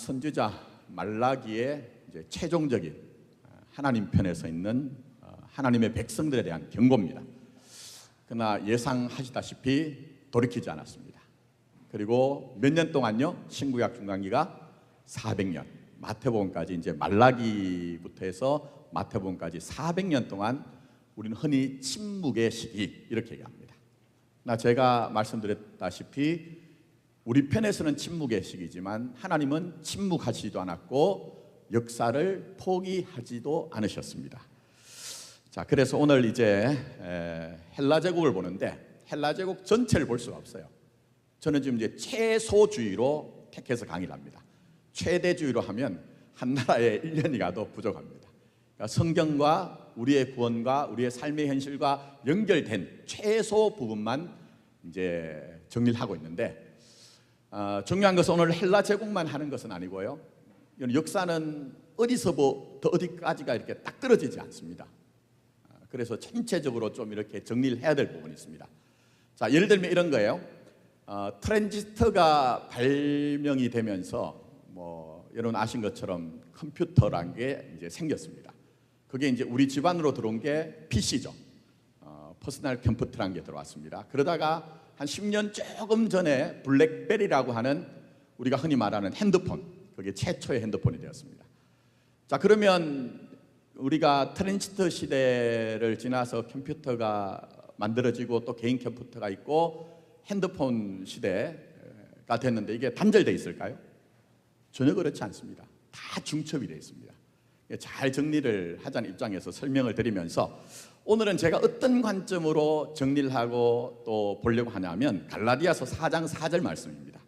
선지자 말라기의 이제 최종적인 하나님 편에 서 있는 하나님의 백성들에 대한 경고입니다. 그러나 예상하시다시피 돌이키지 않았습니다. 그리고 몇 년 동안요? 신구약 중간기가 400년, 마태복음까지 이제 말라기부터 해서 마태복음까지 400년 동안 우리는 흔히 침묵의 시기 이렇게 얘기합니다. 제가 말씀드렸다시피 우리 편에서는 침묵의 시기지만 하나님은 침묵하시지도 않았고 역사를 포기하지도 않으셨습니다. 자, 그래서 오늘 이제 헬라 제국을 보는데 헬라 제국 전체를 볼 수가 없어요. 저는 지금 이제 최소주의로 택해서 강의를 합니다. 최대주의로 하면 한 나라에 1년이 가도 부족합니다. 그러니까 성경과 우리의 구원과 우리의 삶의 현실과 연결된 최소 부분만 이제 정리를 하고 있는데 중요한 것은 오늘 헬라 제국만 하는 것은 아니고요. 역사는 어디서부터 어디까지가 이렇게 딱 떨어지지 않습니다. 그래서 전체적으로 좀 이렇게 정리를 해야 될 부분이 있습니다. 자, 예를 들면 이런 거예요. 트랜지스터가 발명이 되면서 여러분 아신 것처럼 컴퓨터란 게 이제 생겼습니다. 그게 이제 우리 집안으로 들어온 게 PC죠. 퍼스널 컴퓨터라는 게 들어왔습니다. 그러다가 한 10년 조금 전에 블랙베리라고 하는 우리가 흔히 말하는 핸드폰, 그게 최초의 핸드폰이 되었습니다. 자, 그러면 우리가 트랜지스터 시대를 지나서 컴퓨터가 만들어지고 또 개인 컴퓨터가 있고 핸드폰 시대가 됐는데 이게 단절되어 있을까요? 전혀 그렇지 않습니다. 다 중첩이 되어 있습니다. 잘 정리를 하자는 입장에서 설명을 드리면서 오늘은 제가 어떤 관점으로 정리를 하고 또 보려고 하냐면 갈라디아서 4장 4절 말씀입니다.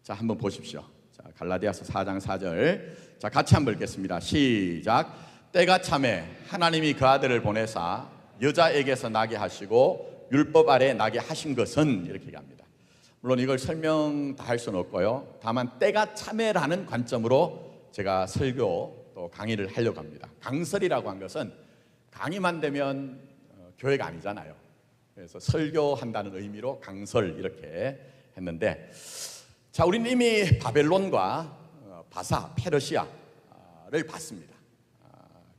자, 한번 보십시오. 자, 갈라디아서 4장 4절. 자, 같이 한번 읽겠습니다. 시작. 때가 참에 하나님이 그 아들을 보내사 여자에게서 나게 하시고 율법 아래 나게 하신 것은 이렇게 얘기합니다. 물론 이걸 설명 다 할 수는 없고요. 다만 때가 참에라는 관점으로 제가 설교 또 강의를 하려고 합니다. 강설이라고 한 것은 강의만 되면 교회가 아니잖아요. 그래서 설교한다는 의미로 강설 이렇게 했는데, 자, 우리는 이미 바벨론과 바사, 페르시아를 봤습니다.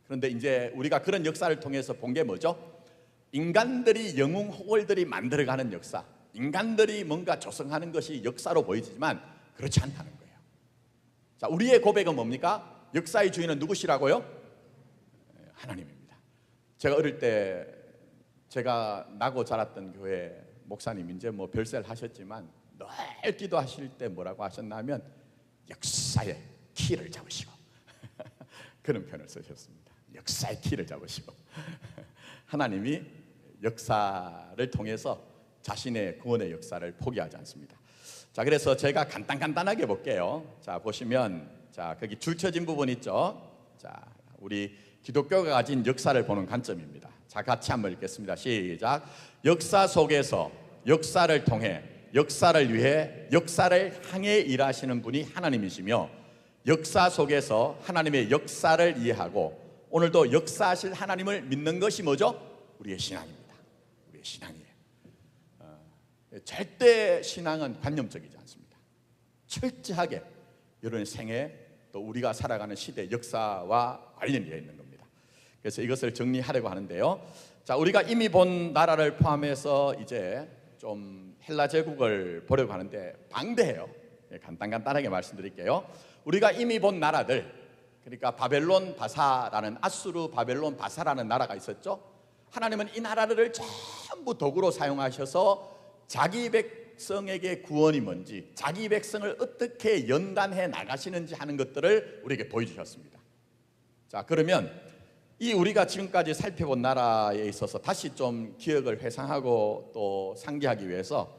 그런데 이제 우리가 그런 역사를 통해서 본 게 뭐죠? 인간들이 영웅 호걸들이 만들어가는 역사, 인간들이 뭔가 조성하는 것이 역사로 보이지만 그렇지 않다는 거예요. 자, 우리의 고백은 뭡니까? 역사의 주인은 누구시라고요? 하나님입니다. 제가 어릴 때 제가 나고 자랐던 교회 목사님 이제 별세를 하셨지만 늘 기도하실 때 뭐라고 하셨냐면 역사의 키를 잡으시고 그런 표현을 쓰셨습니다. 역사의 키를 잡으시고 하나님이 역사를 통해서 자신의 구원의 역사를 포기하지 않습니다. 자, 그래서 제가 간단하게 볼게요. 자, 보시면 자, 거기 줄쳐진 부분 있죠? 자, 우리 기독교가 가진 역사를 보는 관점입니다. 자, 같이 한번 읽겠습니다. 시작. 역사 속에서 역사를 통해 역사를 위해 역사를 향해 일하시는 분이 하나님이시며 역사 속에서 하나님의 역사를 이해하고 오늘도 역사하실 하나님을 믿는 것이 뭐죠? 우리의 신앙입니다. 우리의 신앙이에요. 절대 신앙은 관념적이지 않습니다. 철저하게 여러분의 생애 또 우리가 살아가는 시대 역사와 관련이 되어 있는 겁니다. 그래서 이것을 정리하려고 하는데요. 자, 우리가 이미 본 나라를 포함해서 이제 좀 헬라 제국을 보려고 하는데 방대해요. 간단하게 말씀드릴게요. 우리가 이미 본 나라들, 그러니까 바벨론 바사라는 아수르 바벨론 바사라는 나라가 있었죠. 하나님은 이 나라를 전부 도구로 사용하셔서 자기 백성에게 구원이 뭔지, 자기 백성을 어떻게 연단해 나가시는지 하는 것들을 우리에게 보여주셨습니다. 자, 그러면 이 우리가 지금까지 살펴본 나라에 있어서 다시 좀 기억을 회상하고 또 상기하기 위해서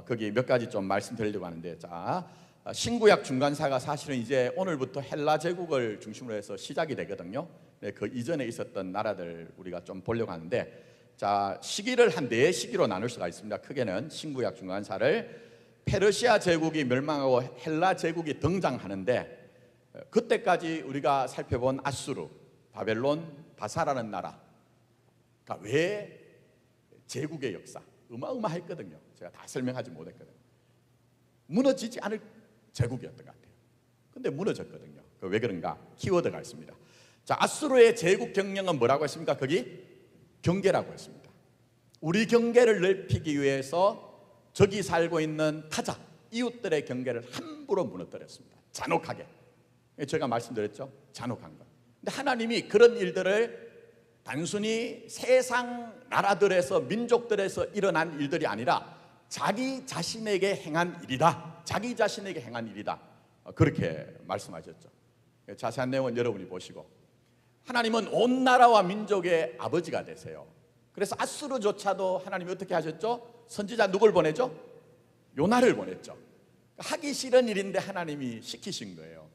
거기 몇 가지 좀 말씀드리려고 하는데, 자, 신구약 중간사가 사실은 이제 오늘부터 헬라 제국을 중심으로 해서 시작이 되거든요. 네, 그 이전에 있었던 나라들 우리가 좀 보려고 하는데, 자, 시기를 한 4시기로 나눌 수가 있습니다. 크게는 신구약 중간사를 페르시아 제국이 멸망하고 헬라 제국이 등장하는데, 그때까지 우리가 살펴본 아수르, 바벨론, 바사라는 나라, 그러니까 왜 제국의 역사 어마어마했거든요. 제가 다 설명하지 못했거든요. 무너지지 않을 제국이었던 것 같아요. 근데 무너졌거든요. 왜 그런가? 키워드가 있습니다. 자, 아수르의 제국 경영은 뭐라고 했습니까? 거기 경계라고 했습니다. 우리 경계를 넓히기 위해서 저기 살고 있는 타자, 이웃들의 경계를 함부로 무너뜨렸습니다. 잔혹하게. 제가 말씀드렸죠? 잔혹한 것. 근데 하나님이 그런 일들을 단순히 세상 나라들에서, 민족들에서 일어난 일들이 아니라 자기 자신에게 행한 일이다. 자기 자신에게 행한 일이다. 그렇게 말씀하셨죠. 자세한 내용은 여러분이 보시고, 하나님은 온 나라와 민족의 아버지가 되세요. 그래서 아수르조차도 하나님이 어떻게 하셨죠? 선지자 누굴 보내죠? 요나를 보냈죠. 하기 싫은 일인데 하나님이 시키신 거예요.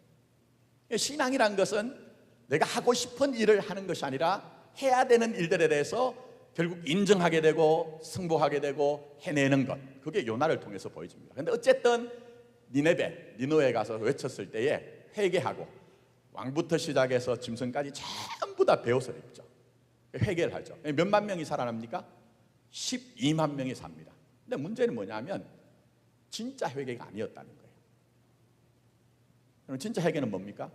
신앙이란 것은 내가 하고 싶은 일을 하는 것이 아니라 해야 되는 일들에 대해서 결국 인정하게 되고 승복하게 되고 해내는 것, 그게 요나를 통해서 보여집니다. 그런데 어쨌든 니느웨에 가서 외쳤을 때에 회개하고 왕부터 시작해서 짐승까지 전부 다 베옷을 입죠. 회개를 하죠. 몇만 명이 살아납니까? 12만 명이 삽니다. 근데 문제는 뭐냐면 진짜 회개가 아니었다는 거예요. 그럼 진짜 회개는 뭡니까?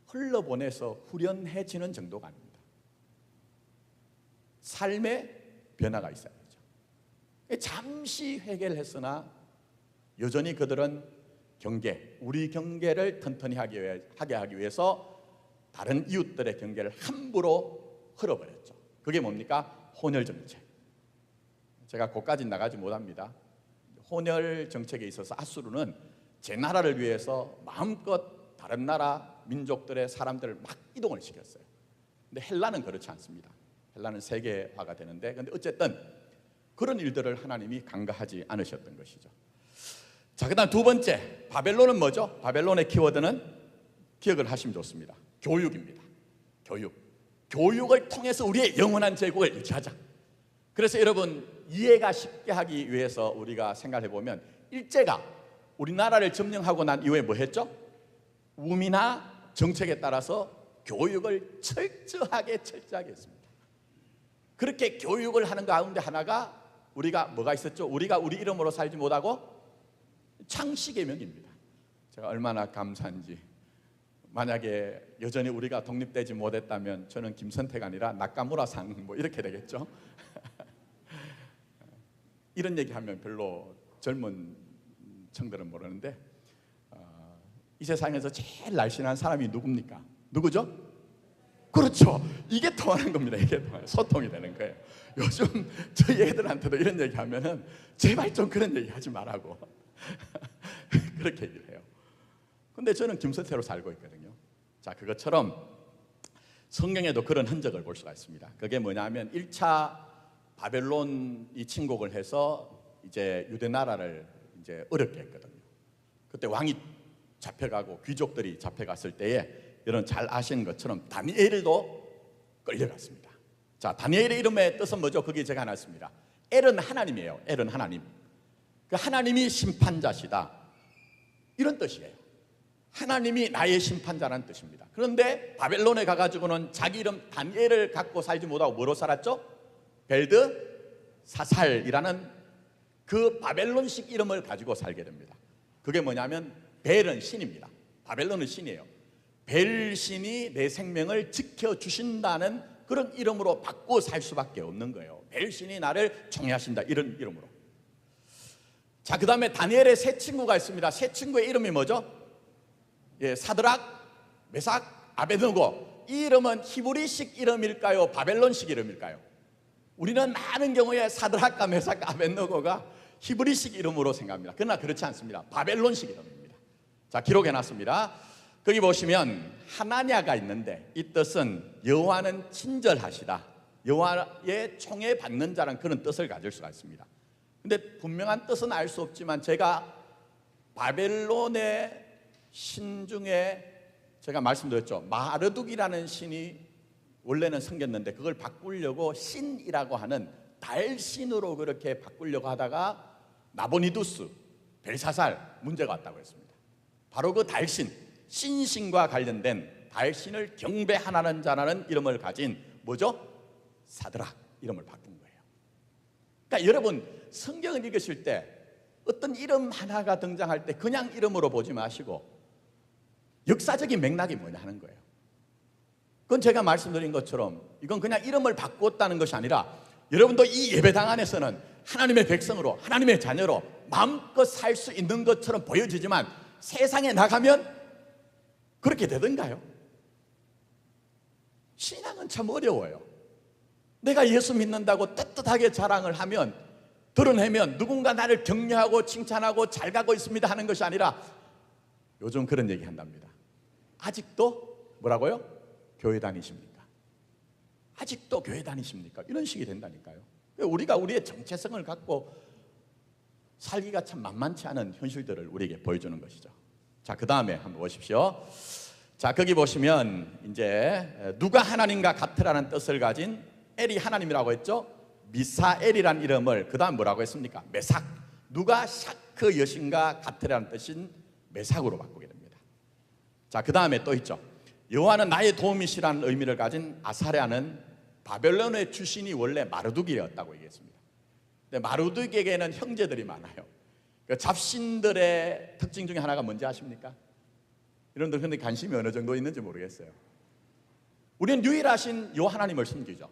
흘러보내서 후련해지는 정도가 아닙니다. 삶의 변화가 있어야 되죠. 잠시 회개를 했으나 여전히 그들은 경계, 우리 경계를 튼튼히 하게 하기 위해서 다른 이웃들의 경계를 함부로 흘어버렸죠. 그게 뭡니까? 혼혈 정책. 제가 거기까지 나가지 못합니다. 혼혈 정책에 있어서 아수르는 제 나라를 위해서 마음껏 다른 나라 민족들의 사람들을 막 이동을 시켰어요. 근데 헬라는 그렇지 않습니다. 헬라는 세계화가 되는데, 근데 어쨌든 그런 일들을 하나님이 간과하지 않으셨던 것이죠. 자, 그다음 두 번째, 바벨론은 뭐죠? 바벨론의 키워드는 기억을 하시면 좋습니다. 교육입니다. 교육을 통해서 우리의 영원한 제국을 유지하자. 그래서 여러분, 이해가 쉽게 하기 위해서 우리가 생각해 보면, 일제가 우리나라를 점령하고 난 이후에 뭐 했죠? 우미나 정책에 따라서 교육을 철저하게 했습니다. 그렇게 교육을 하는 가운데 하나가 우리가 뭐가 있었죠? 우리가 우리 이름으로 살지 못하고 창씨개명입니다. 제가 얼마나 감사한지. 만약에 여전히 우리가 독립되지 못했다면 저는 김선태가 아니라 나카무라상 뭐 이렇게 되겠죠. 이런 얘기하면 별로 젊은 청들은 모르는데, 이 세상에서 제일 날씬한 사람이 누굽니까? 누구죠? 그렇죠. 이게 통하는 겁니다. 이게 소통이 되는 거예요. 요즘 저희 애들한테도 이런 얘기하면은 제발 좀 그런 얘기 하지 말라고 그렇게 얘기를 해요. 근데 저는 김선태로 살고 있거든요. 자, 그것처럼 성경에도 그런 흔적을 볼 수가 있습니다. 그게 뭐냐면 1차 바벨론이 침공을 해서 이제 유대 나라를 이제 어렵게 했거든요. 그때 왕이 잡혀가고 귀족들이 잡혀갔을 때에 여러분 잘 아시는 것처럼 다니엘도 끌려갔습니다. 자, 다니엘의 이름의 뜻은 뭐죠? 그게 제가 해놨습니다. 엘은 하나님이에요. 엘은 하나님. 그 하나님이 심판자시다, 이런 뜻이에요. 하나님이 나의 심판자라는 뜻입니다. 그런데 바벨론에 가가지고는 자기 이름 다니엘을 갖고 살지 못하고 뭐로 살았죠? 벨드사살이라는 그 바벨론식 이름을 가지고 살게 됩니다. 그게 뭐냐면 벨은 신입니다. 바벨론은 신이에요. 벨 신이 내 생명을 지켜주신다는 그런 이름으로 받고 살 수밖에 없는 거예요. 벨 신이 나를 총애하신다, 이런 이름으로. 자, 그 다음에 다니엘의 세 친구가 있습니다. 세 친구의 이름이 뭐죠? 예, 사드락, 메삭, 아베드노고. 이 이름은 히브리식 이름일까요? 바벨론식 이름일까요? 우리는 많은 경우에 사드락과 메삭과 아베드노고가 히브리식 이름으로 생각합니다. 그러나 그렇지 않습니다. 바벨론식 이름입니다. 자, 기록해놨습니다. 거기 보시면 하나냐가 있는데, 이 뜻은 여호와는 친절하시다, 여호와의 총애 받는 자란 그런 뜻을 가질 수가 있습니다. 근데 분명한 뜻은 알 수 없지만 제가 바벨론의 신 중에 제가 말씀드렸죠. 마르둑이라는 신이 원래는 생겼는데 그걸 바꾸려고 신이라고 하는 달신으로 그렇게 바꾸려고 하다가 나보니두스, 벨사살 문제가 왔다고 했습니다. 바로 그 달신, 신신과 관련된 달신을 경배하는 자라는 이름을 가진 뭐죠? 사드락, 이름을 바꾼 거예요. 그러니까 여러분, 성경을 읽으실 때 어떤 이름 하나가 등장할 때 그냥 이름으로 보지 마시고 역사적인 맥락이 뭐냐 하는 거예요. 그건 제가 말씀드린 것처럼 이건 그냥 이름을 바꾸었다는 것이 아니라 여러분도 이 예배당 안에서는 하나님의 백성으로, 하나님의 자녀로 마음껏 살 수 있는 것처럼 보여지지만 세상에 나가면 그렇게 되던가요? 신앙은 참 어려워요. 내가 예수 믿는다고 떳떳하게 자랑을 하면, 드러내면 누군가 나를 격려하고 칭찬하고 잘 가고 있습니다 하는 것이 아니라 요즘 그런 얘기 한답니다. 아직도 뭐라고요? 교회 다니십니까? 아직도 교회 다니십니까? 이런 식이 된다니까요. 우리가 우리의 정체성을 갖고 살기가 참 만만치 않은 현실들을 우리에게 보여주는 것이죠. 자, 그 다음에 한번 보십시오. 자, 거기 보시면 이제 누가 하나님과 같으라는 뜻을 가진 엘이 하나님이라고 했죠. 미사엘이라는 이름을 그 다음 뭐라고 했습니까? 메삭. 누가 샤크 여신과 같으라는 뜻인 메삭으로 바꾸게 됩니다. 자, 그 다음에 또 있죠. 여호와는 나의 도움이시라는 의미를 가진 아사랴는 바벨론의 출신이 원래 마르둑이었다고 얘기했습니다. 근데 마르둑에게는 형제들이 많아요. 그 잡신들의 특징 중에 하나가 뭔지 아십니까? 여러분들 근데 관심이 어느 정도 있는지 모르겠어요. 우리는 유일하신 요 하나님을 섬기죠.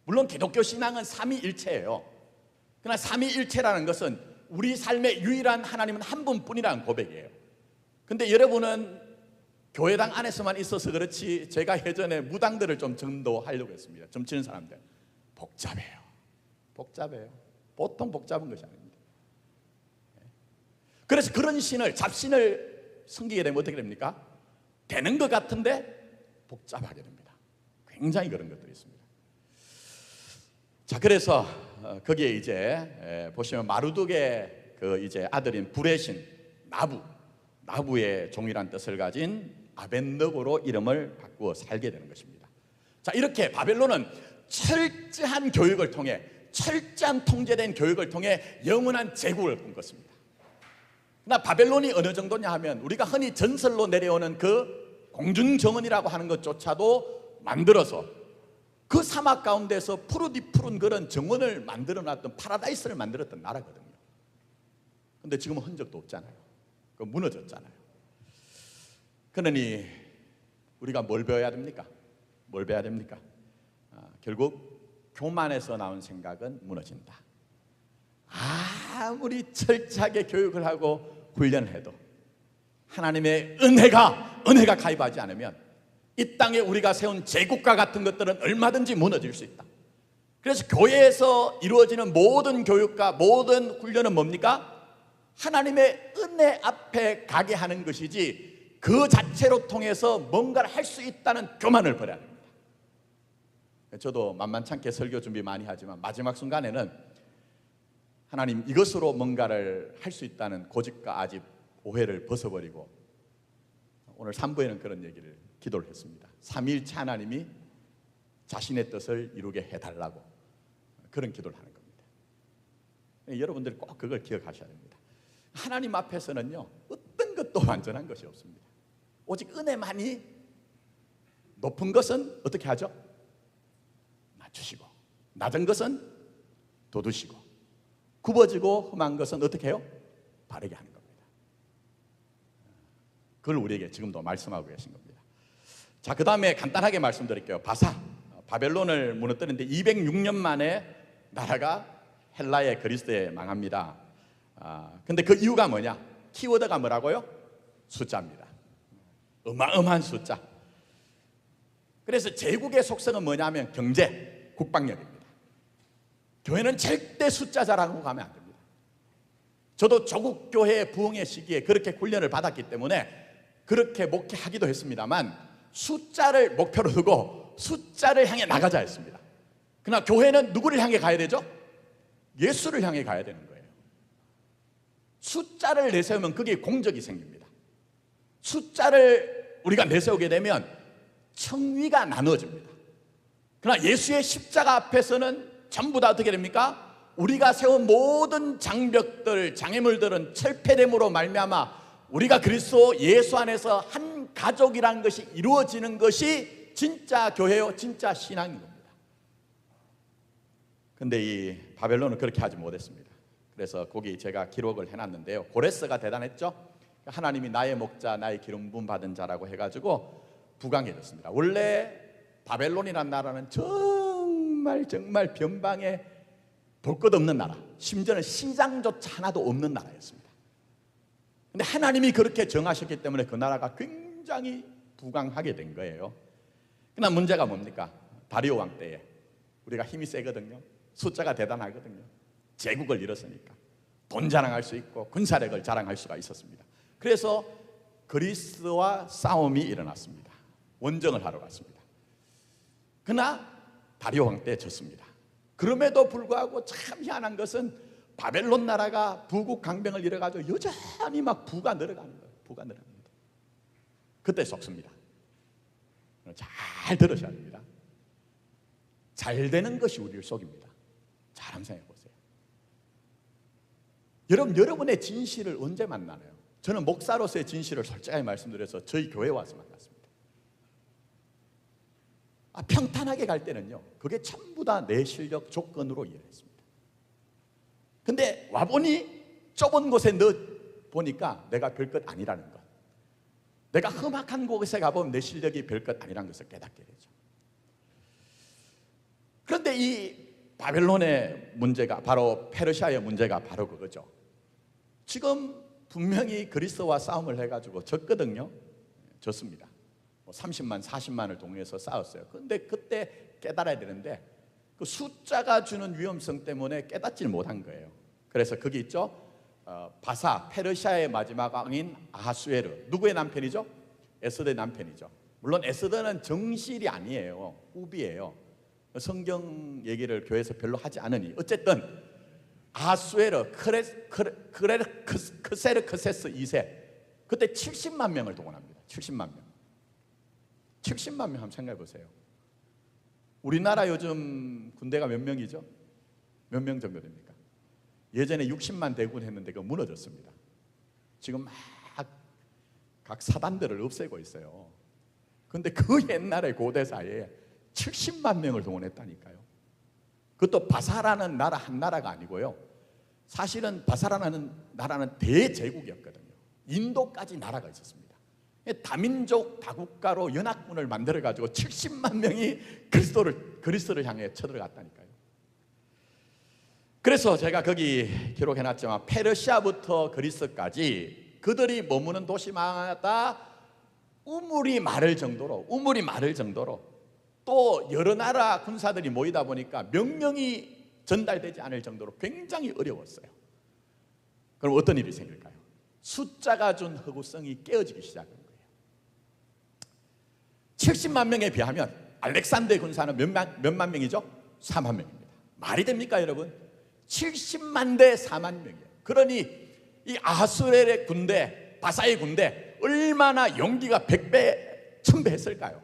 물론 기독교 신앙은 삼위일체예요. 그러나 삼위일체라는 것은 우리 삶의 유일한 하나님은 한 분뿐이라는 고백이에요. 근데 여러분은 교회당 안에서만 있어서 그렇지, 제가 예전에 무당들을 좀 전도하려고 했습니다. 점 치는 사람들 복잡해요. 복잡해요. 보통 복잡한 것이 아닙니다. 그래서 그런 신을, 잡신을 섬기게 되면 어떻게 됩니까? 되는 것 같은데 복잡하게 됩니다. 굉장히 그런 것들이 있습니다. 자, 그래서 거기에 이제 보시면 마르둑의 그 이제 아들인 불의 신 나부의 종이란 뜻을 가진 아벤느고로 이름을 바꾸어 살게 되는 것입니다. 자, 이렇게 바벨론은 철저한 교육을 통해, 철저한 통제된 교육을 통해 영원한 제국을 꿈꿨습니다. 그러나 바벨론이 어느 정도냐 하면 우리가 흔히 전설로 내려오는 그 공중정원이라고 하는 것조차도 만들어서 그 사막 가운데서 푸르디푸른 그런 정원을 만들어놨던, 파라다이스를 만들었던 나라거든요. 그런데 지금은 흔적도 없잖아요. 그 무너졌잖아요. 그러니 우리가 뭘 배워야 됩니까? 뭘 배워야 됩니까? 결국 교만에서 나온 생각은 무너진다. 아무리 철저하게 교육을 하고 훈련을 해도 하나님의 은혜가 가입하지 않으면 이 땅에 우리가 세운 제국과 같은 것들은 얼마든지 무너질 수 있다. 그래서 교회에서 이루어지는 모든 교육과 모든 훈련은 뭡니까? 하나님의 은혜 앞에 가게 하는 것이지 그 자체로 통해서 뭔가를 할 수 있다는 교만을 버려야 합니다. 저도 만만찮게 설교 준비 많이 하지만 마지막 순간에는 하나님, 이것으로 뭔가를 할 수 있다는 고집과 아집, 오해를 벗어버리고 오늘 3부에는 그런 얘기를 기도를 했습니다. 삼위일체 하나님이 자신의 뜻을 이루게 해달라고 그런 기도를 하는 겁니다. 여러분들이 꼭 그걸 기억하셔야 됩니다. 하나님 앞에서는요, 어떤 것도 완전한 것이 없습니다. 오직 은혜만이, 높은 것은 어떻게 하죠? 낮추시고, 낮은 것은 돋우시고, 굽어지고 험한 것은 어떻게 해요? 바르게 하는 겁니다. 그걸 우리에게 지금도 말씀하고 계신 겁니다. 자, 그 다음에 간단하게 말씀드릴게요. 바벨론을 무너뜨리는데 206년 만에 나라가 헬라의 그리스도에 망합니다. 근데 그 이유가 뭐냐? 키워드가 뭐라고요? 숫자입니다. 어마어마한 숫자. 그래서 제국의 속성은 뭐냐면 경제, 국방력입니다. 교회는 절대 숫자 자랑하고 가면 안 됩니다. 저도 조국 교회의 부흥의 시기에 그렇게 훈련을 받았기 때문에 그렇게 목회하기도 했습니다만 숫자를 목표로 두고 숫자를 향해 나가자 했습니다. 그러나 교회는 누구를 향해 가야 되죠? 예수를 향해 가야 되는 거예요. 숫자를 내세우면 그게 공적이 생깁니다. 숫자를 우리가 내세우게 되면 청위가 나누어집니다. 그러나 예수의 십자가 앞에서는 전부 다 어떻게 됩니까? 우리가 세운 모든 장벽들, 장애물들은 철폐됨으로 말미암아 우리가 그리스도 예수 안에서 한 가족이라는 것이 이루어지는 것이 진짜 교회요, 진짜 신앙인 겁니다. 그런데 이 바벨론은 그렇게 하지 못했습니다. 그래서 거기 제가 기록을 해놨는데요, 고레스가 대단했죠. 하나님이 나의 목자, 나의 기름 부음 받은 자라고 해가지고 부강해졌습니다. 원래 바벨론이라는 나라는 정말 변방에 볼 것 없는 나라, 심지어는 시장조차 하나도 없는 나라였습니다. 근데 하나님이 그렇게 정하셨기 때문에 그 나라가 굉장히 부강하게 된 거예요. 그러나 문제가 뭡니까? 다리오 왕 때에 우리가 힘이 세거든요. 숫자가 대단하거든요. 제국을 이뤘으니까 돈 자랑할 수 있고 군사력을 자랑할 수가 있었습니다. 그래서 그리스와 싸움이 일어났습니다. 원정을 하러 갔습니다. 그러나 다리오 왕 때 졌습니다. 그럼에도 불구하고 참 희한한 것은 바벨론 나라가 부국 강병을 이뤄가지고 여전히 막 부가 늘어가는 거예요. 부가 늘어가는 거예요. 그때 속습니다. 잘 들으셔야 됩니다. 잘 되는 것이 우리를 속입니다. 잘 한번 생각해 보세요. 여러분의 진실을 언제 만나나요? 저는 목사로서의 진실을 솔직하게 말씀드려서 저희 교회에 와서 만났습니다. 평탄하게 갈 때는요, 그게 전부 다 내 실력 조건으로 이해했습니다. 근데 와보니 좁은 곳에 넣어 보니까 내가 별것 아니라는 것, 내가 험악한 곳에 가보면 내 실력이 별것 아니라는 것을 깨닫게 되죠. 그런데 이 바벨론의 문제가 바로 페르시아의 문제가 바로 그거죠. 지금 분명히 그리스와 싸움을 해가지고 졌거든요. 졌습니다. 30만, 40만을 동원해서 싸웠어요. 그런데 그때 깨달아야 되는데 그 숫자가 주는 위험성 때문에 깨닫지 못한 거예요. 그래서 거기 있죠. 바사, 페르시아의 마지막 왕인 아하수에르. 누구의 남편이죠? 에스더의 남편이죠. 물론 에스더는 정실이 아니에요. 후비예요. 성경 얘기를 교회에서 별로 하지 않으니 어쨌든 아하수에르 크세르크세스 2세 그때 70만 명을 동원합니다. 70만 명. 70만 명 한번 생각해 보세요. 우리나라 요즘 군대가 몇 명이죠? 몇 명 정도 됩니까? 예전에 60만 대군 했는데 그거 무너졌습니다. 지금 막 각 사단들을 없애고 있어요. 그런데 그 옛날에 고대사에 70만 명을 동원했다니까요. 그것도 바사라는 나라 한 나라가 아니고요. 사실은 바사라는 나라는 대제국이었거든요. 인도까지 나라가 있었습니다. 다민족 다국가로 연합군을 만들어가지고 70만 명이 그리스도를 향해 쳐들어갔다니까요. 그래서 제가 거기 기록해놨지만 페르시아부터 그리스까지 그들이 머무는 도시마다 우물이 마를 정도로 또 여러 나라 군사들이 모이다 보니까 명령이 전달되지 않을 정도로 굉장히 어려웠어요. 그럼 어떤 일이 생길까요? 숫자가 준 허구성이 깨어지기 시작한 거예요. 70만 명에 비하면 알렉산더의 군사는 몇만 명이죠? 4만 명입니다. 말이 됩니까 여러분? 70만 대 4만 명이에요. 그러니 이 아하수엘의 군대, 바사의 군대 얼마나 용기가 100배, 1000배 했을까요?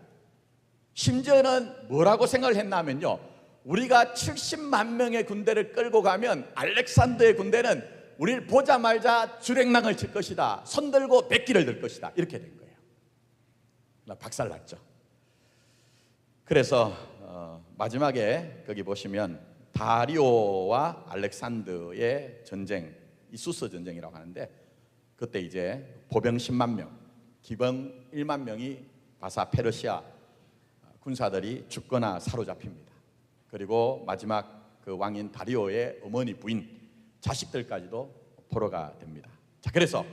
심지어는 뭐라고 생각을 했냐면요, 우리가 70만 명의 군대를 끌고 가면 알렉산더의 군대는 우리를 보자마자 주랭랑을 칠 것이다, 손들고 백기를 들 것이다, 이렇게 된 거예요. 박살났죠. 그래서 마지막에 거기 보시면 다리오와 알렉산더의 전쟁, 이수스 전쟁이라고 하는데 그때 이제 보병 10만 명, 기병 1만 명이 바사 페르시아 군사들이 죽거나 사로잡힙니다. 그리고 마지막 그 왕인 다리오의 어머니, 부인, 자식들까지도 포로가 됩니다. 자, 그래서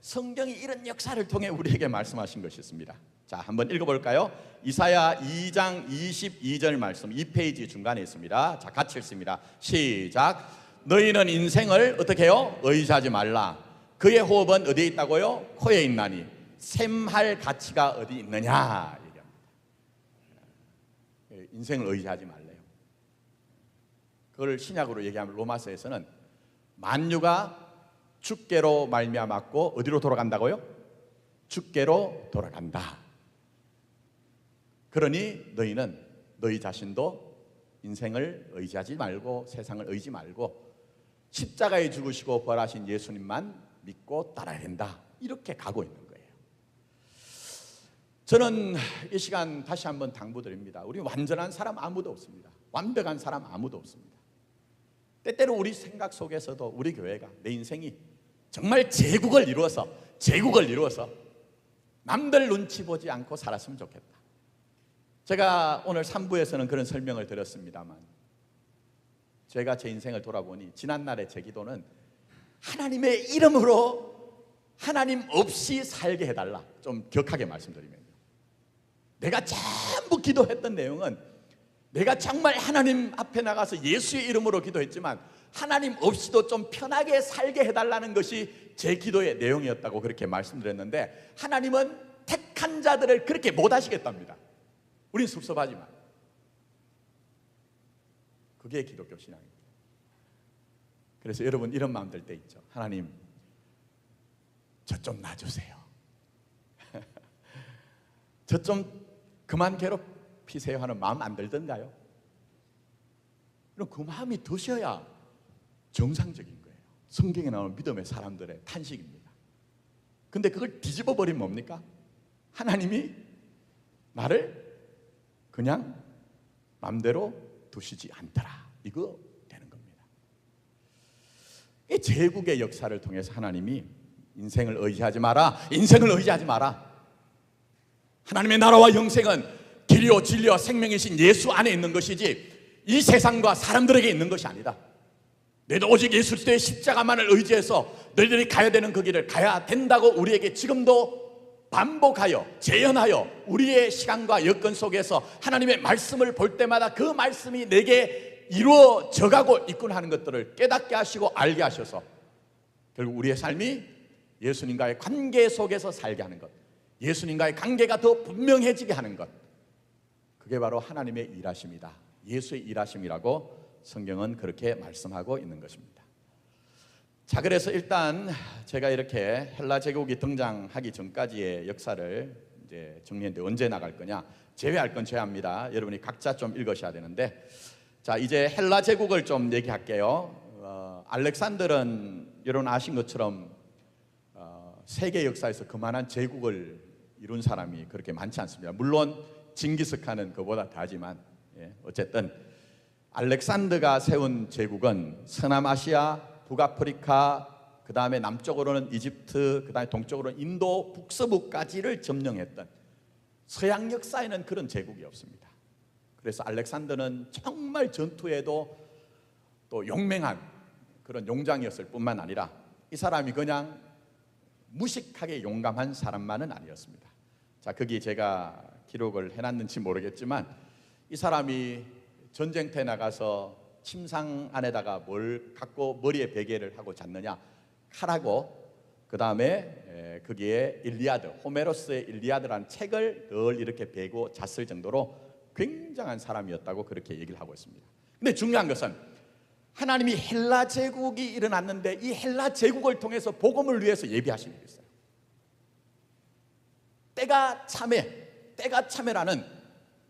성경이 이런 역사를 통해 우리에게 말씀하신 것이 있습니다. 자, 한번 읽어볼까요? 이사야 2장 22절 말씀 2페이지 중간에 있습니다. 자, 같이 읽습니다. 시작. 너희는 인생을 어떻게 해요? 의지하지 말라. 그의 호흡은 어디에 있다고요? 코에 있나니 샘할 가치가 어디 있느냐 얘기합니다. 인생을 의지하지 말래요. 그걸 신약으로 얘기하면 로마서에서는 만유가 주께로 말미암았고 어디로 돌아간다고요? 주께로 돌아간다. 그러니 너희는 너희 자신도 인생을 의지하지 말고 세상을 의지 말고 십자가에 죽으시고 부활하신 예수님만 믿고 따라야 된다. 이렇게 가고 있는 거예요. 저는 이 시간 다시 한번 당부드립니다. 우리 완전한 사람 아무도 없습니다. 완벽한 사람 아무도 없습니다. 때때로 우리 생각 속에서도 우리 교회가 내 인생이 정말 제국을 이루어서 제국을 이루어서 남들 눈치 보지 않고 살았으면 좋겠다. 제가 오늘 3부에서는 그런 설명을 드렸습니다만, 제가 제 인생을 돌아보니 지난날의 제 기도는 하나님의 이름으로 하나님 없이 살게 해달라. 좀 격하게 말씀드리면요, 내가 전부 기도했던 내용은 내가 정말 하나님 앞에 나가서 예수의 이름으로 기도했지만 하나님 없이도 좀 편하게 살게 해달라는 것이 제 기도의 내용이었다고 그렇게 말씀드렸는데, 하나님은 택한 자들을 그렇게 못 하시겠답니다. 우린 섭섭하지만. 그게 기독교 신앙입니다. 그래서 여러분 이런 마음 들 때 있죠. 하나님, 저 좀 놔주세요. 저 좀 그만 괴롭히세요 하는 마음 안 들던가요? 그럼 그 마음이 드셔야 정상적인 거예요. 성경에 나오는 믿음의 사람들의 탄식입니다. 근데 그걸 뒤집어 버리면 뭡니까? 하나님이 나를 그냥 마음대로 두시지 않더라, 이거 되는 겁니다. 이 제국의 역사를 통해서 하나님이 인생을 의지하지 마라, 인생을 의지하지 마라. 하나님의 나라와 영생은 길이요 진리와 생명이신 예수 안에 있는 것이지 이 세상과 사람들에게 있는 것이 아니다. 너희도 오직 예수 그리스도의 십자가만을 의지해서 너희들이 가야 되는 그 길을 가야 된다고 우리에게 지금도 반복하여 재현하여 우리의 시간과 여건 속에서 하나님의 말씀을 볼 때마다 그 말씀이 내게 이루어져 가고 있구나 하는 것들을 깨닫게 하시고 알게 하셔서 결국 우리의 삶이 예수님과의 관계 속에서 살게 하는 것, 예수님과의 관계가 더 분명해지게 하는 것, 그게 바로 하나님의 일하심이다. 예수의 일하심이라고 성경은 그렇게 말씀하고 있는 것입니다. 자, 그래서 일단 제가 이렇게 헬라 제국이 등장하기 전까지의 역사를 이제 정리했는데, 언제 나갈 거냐? 제외할 건 제외합니다. 여러분이 각자 좀 읽으셔야 되는데, 자, 이제 헬라 제국을 좀 얘기할게요. 알렉산더는 여러분 아신 것처럼 세계 역사에서 그만한 제국을 이룬 사람이 그렇게 많지 않습니다. 물론 징기스칸은 그보다 다지만, 어쨌든 알렉산더가 세운 제국은 서남아시아, 북아프리카, 그 다음에 남쪽으로는 이집트, 그 다음에 동쪽으로는 인도, 북서부까지를 점령했던, 서양 역사에는 그런 제국이 없습니다. 그래서 알렉산더는 정말 전투에도 또 용맹한 그런 용장이었을 뿐만 아니라 이 사람이 그냥 무식하게 용감한 사람만은 아니었습니다. 자, 거기 제가 기록을 해놨는지 모르겠지만 이 사람이 전쟁터에 나가서 침상 안에다가 뭘 갖고 머리에 베개를 하고 잤느냐? 칼하고, 그 다음에 거기에 일리아드, 호메로스의 일리아드라는 책을 늘 이렇게 베고 잤을 정도로 굉장한 사람이었다고 그렇게 얘기를 하고 있습니다. 근데 중요한 것은 하나님이 헬라 제국이 일어났는데 이 헬라 제국을 통해서 복음을 위해서 예비하신 일이 있어요. 때가 참해라는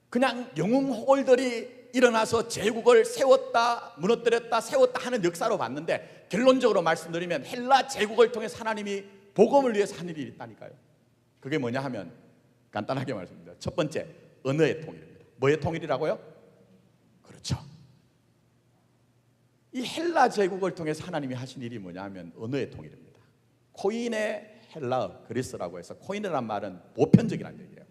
그냥 영웅호걸들이 일어나서 제국을 세웠다, 무너뜨렸다, 세웠다 하는 역사로 봤는데, 결론적으로 말씀드리면 헬라 제국을 통해서 하나님이 복음을 위해서 한 일이 있다니까요. 그게 뭐냐 하면 간단하게 말씀드립니다. 첫 번째, 언어의 통일입니다. 뭐의 통일이라고요? 그렇죠. 이 헬라 제국을 통해서 하나님이 하신 일이 뭐냐 하면 언어의 통일입니다. 코인의 헬라어, 그리스라고 해서, 코인이란 말은 보편적이라는 얘기예요.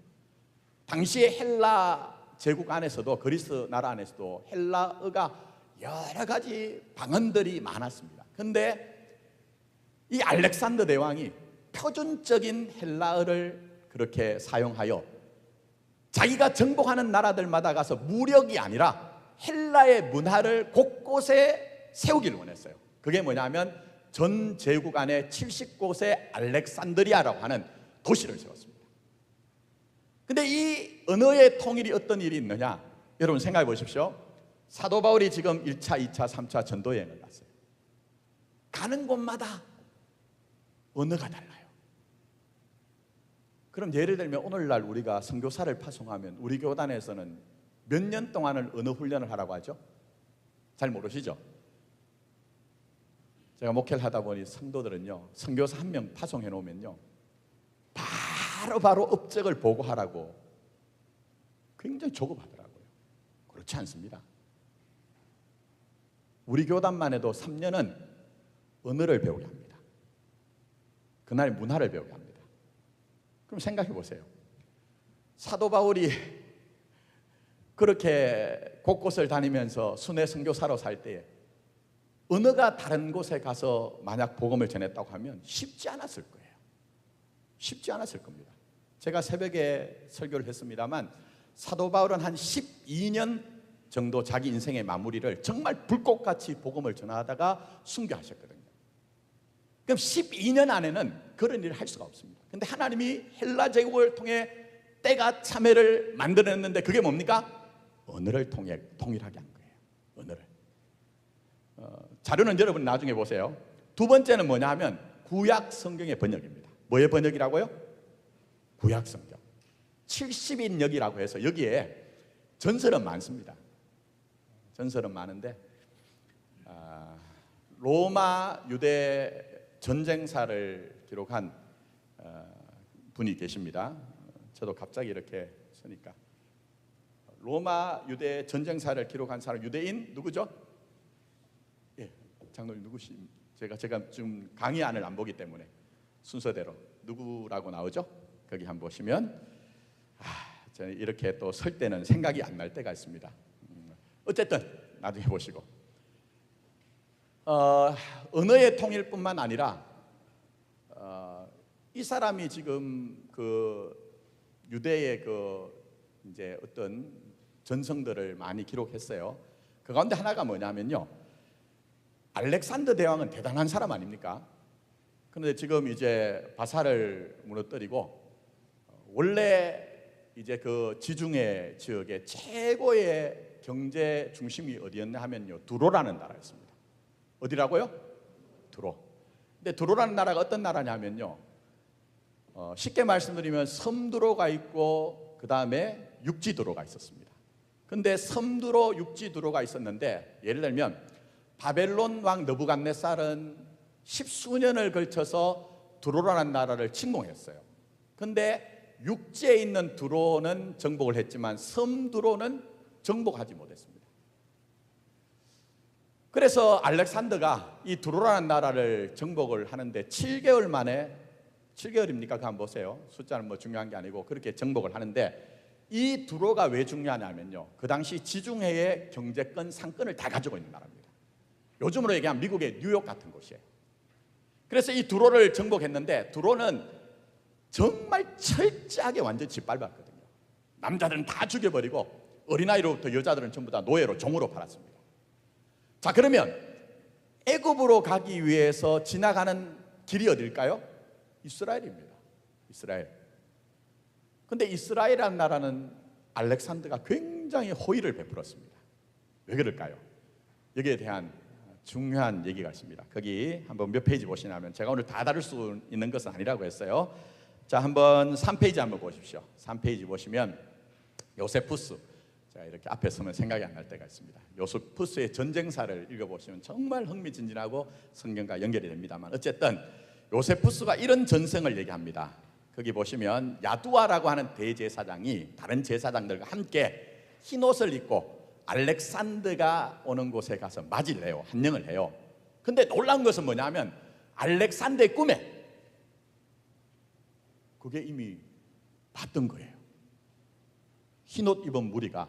당시에 헬라 제국 안에서도, 그리스 나라 안에서도 헬라어가 여러 가지 방언들이 많았습니다. 그런데 이 알렉산더 대왕이 표준적인 헬라어를 그렇게 사용하여 자기가 정복하는 나라들마다 가서 무력이 아니라 헬라의 문화를 곳곳에 세우기를 원했어요. 그게 뭐냐면 전 제국 안에 70곳에 알렉산드리아라고 하는 도시를 세웠습니다. 근데 이 언어의 통일이 어떤 일이 있느냐? 여러분 생각해 보십시오. 사도 바울이 지금 1차, 2차, 3차 전도 여행을 갔어요. 가는 곳마다 언어가 달라요. 그럼 예를 들면 오늘날 우리가 선교사를 파송하면 우리 교단에서는 몇 년 동안을 언어 훈련을 하라고 하죠? 잘 모르시죠? 제가 목회를 하다 보니 성도들은요, 선교사 한 명 파송해 놓으면요 바로 업적을 보고하라고 굉장히 조급하더라고요. 그렇지 않습니다. 우리 교단만 해도 3년은 언어를 배우게 합니다. 그날의 문화를 배우게 합니다. 그럼 생각해 보세요. 사도 바울이 그렇게 곳곳을 다니면서 순회 선교사로 살 때에 언어가 다른 곳에 가서 만약 복음을 전했다고 하면 쉽지 않았을 거예요. 쉽지 않았을 겁니다. 제가 새벽에 설교를 했습니다만 사도 바울은 한 12년 정도 자기 인생의 마무리를 정말 불꽃같이 복음을 전하다가 순교하셨거든요. 그럼 12년 안에는 그런 일을 할 수가 없습니다. 근데 하나님이 헬라 제국을 통해 때가 참회를 만들어냈는데 그게 뭡니까? 언어를 통해 통일하게 한 거예요. 언어를. 자료는 여러분 나중에 보세요. 두 번째는 뭐냐 하면 구약 성경의 번역입니다. 뭐의 번역이라고요? 구약 성경. 70인역이라고 해서 여기에 전설은 많습니다. 전설은 많은데 로마 유대 전쟁사를 기록한 분이 계십니다. 저도 갑자기 이렇게 쓰니까 로마 유대 전쟁사를 기록한 사람 유대인 누구죠? 예, 장로님 누구시? 제가 좀 강의안을 안 보기 때문에 순서대로 누구라고 나오죠? 거기 한번 보시면 저는 이렇게 또 설 때는 생각이 안 날 때가 있습니다. 어쨌든 나중에 보시고 언어의 통일뿐만 아니라 이 사람이 지금 그 유대의 그 이제 어떤 전성들을 많이 기록했어요. 그 가운데 하나가 뭐냐면요, 알렉산더 대왕은 대단한 사람 아닙니까? 그런데 지금 이제 바사를 무너뜨리고 원래 이제 그 지중해 지역의 최고의 경제 중심이 어디였냐 하면요, 두로라는 나라였습니다. 어디라고요? 두로. 근데 두로라는 나라가 어떤 나라냐면요, 쉽게 말씀드리면 섬두로가 있고 그 다음에 육지두로가 있었습니다. 근데 섬두로, 육지두로가 있었는데 예를 들면 바벨론 왕 느부갓네살은 10수년을 걸쳐서 두로라는 나라를 침공했어요. 근데 육지에 있는 두로는 정복을 했지만 섬두로는 정복하지 못했습니다. 그래서 알렉산더가 이 두로라는 나라를 정복을 하는데 7개월 만에, 7개월입니까? 그거 한번 보세요. 숫자는 뭐 중요한 게 아니고 그렇게 정복을 하는데, 이 두로가 왜 중요하냐면요, 그 당시 지중해의 경제권, 상권을 다 가지고 있는 나라입니다. 요즘으로 얘기하면 미국의 뉴욕 같은 곳이에요. 그래서 이 두로를 정복했는데 두로는 정말 철저하게 완전 짓밟았거든요. 남자들은 다 죽여버리고 어린아이로부터 여자들은 전부 다 노예로, 종으로 팔았습니다. 자, 그러면 애굽으로 가기 위해서 지나가는 길이 어딜까요? 이스라엘입니다. 이스라엘. 근데 이스라엘이라는 나라는 알렉산더가 굉장히 호의를 베풀었습니다. 왜 그럴까요? 여기에 대한 중요한 얘기가 있습니다. 거기 한번 몇 페이지 보시냐면, 제가 오늘 다 다룰 수 있는 것은 아니라고 했어요. 자, 한번 3페이지 한번 보십시오. 3페이지 보시면 요세푸스, 제가 이렇게 앞에 서면 생각이 안 날 때가 있습니다. 요세푸스의 전쟁사를 읽어보시면 정말 흥미진진하고 성경과 연결이 됩니다만, 어쨌든 요세푸스가 이런 전생을 얘기합니다. 거기 보시면 야두아라고 하는 대제사장이 다른 제사장들과 함께 흰옷을 입고 알렉산더가 오는 곳에 가서 맞이를 해요. 환영을 해요. 근데 놀라운 것은 뭐냐면 알렉산더의 꿈에 그게 이미 봤던 거예요. 흰옷 입은 무리가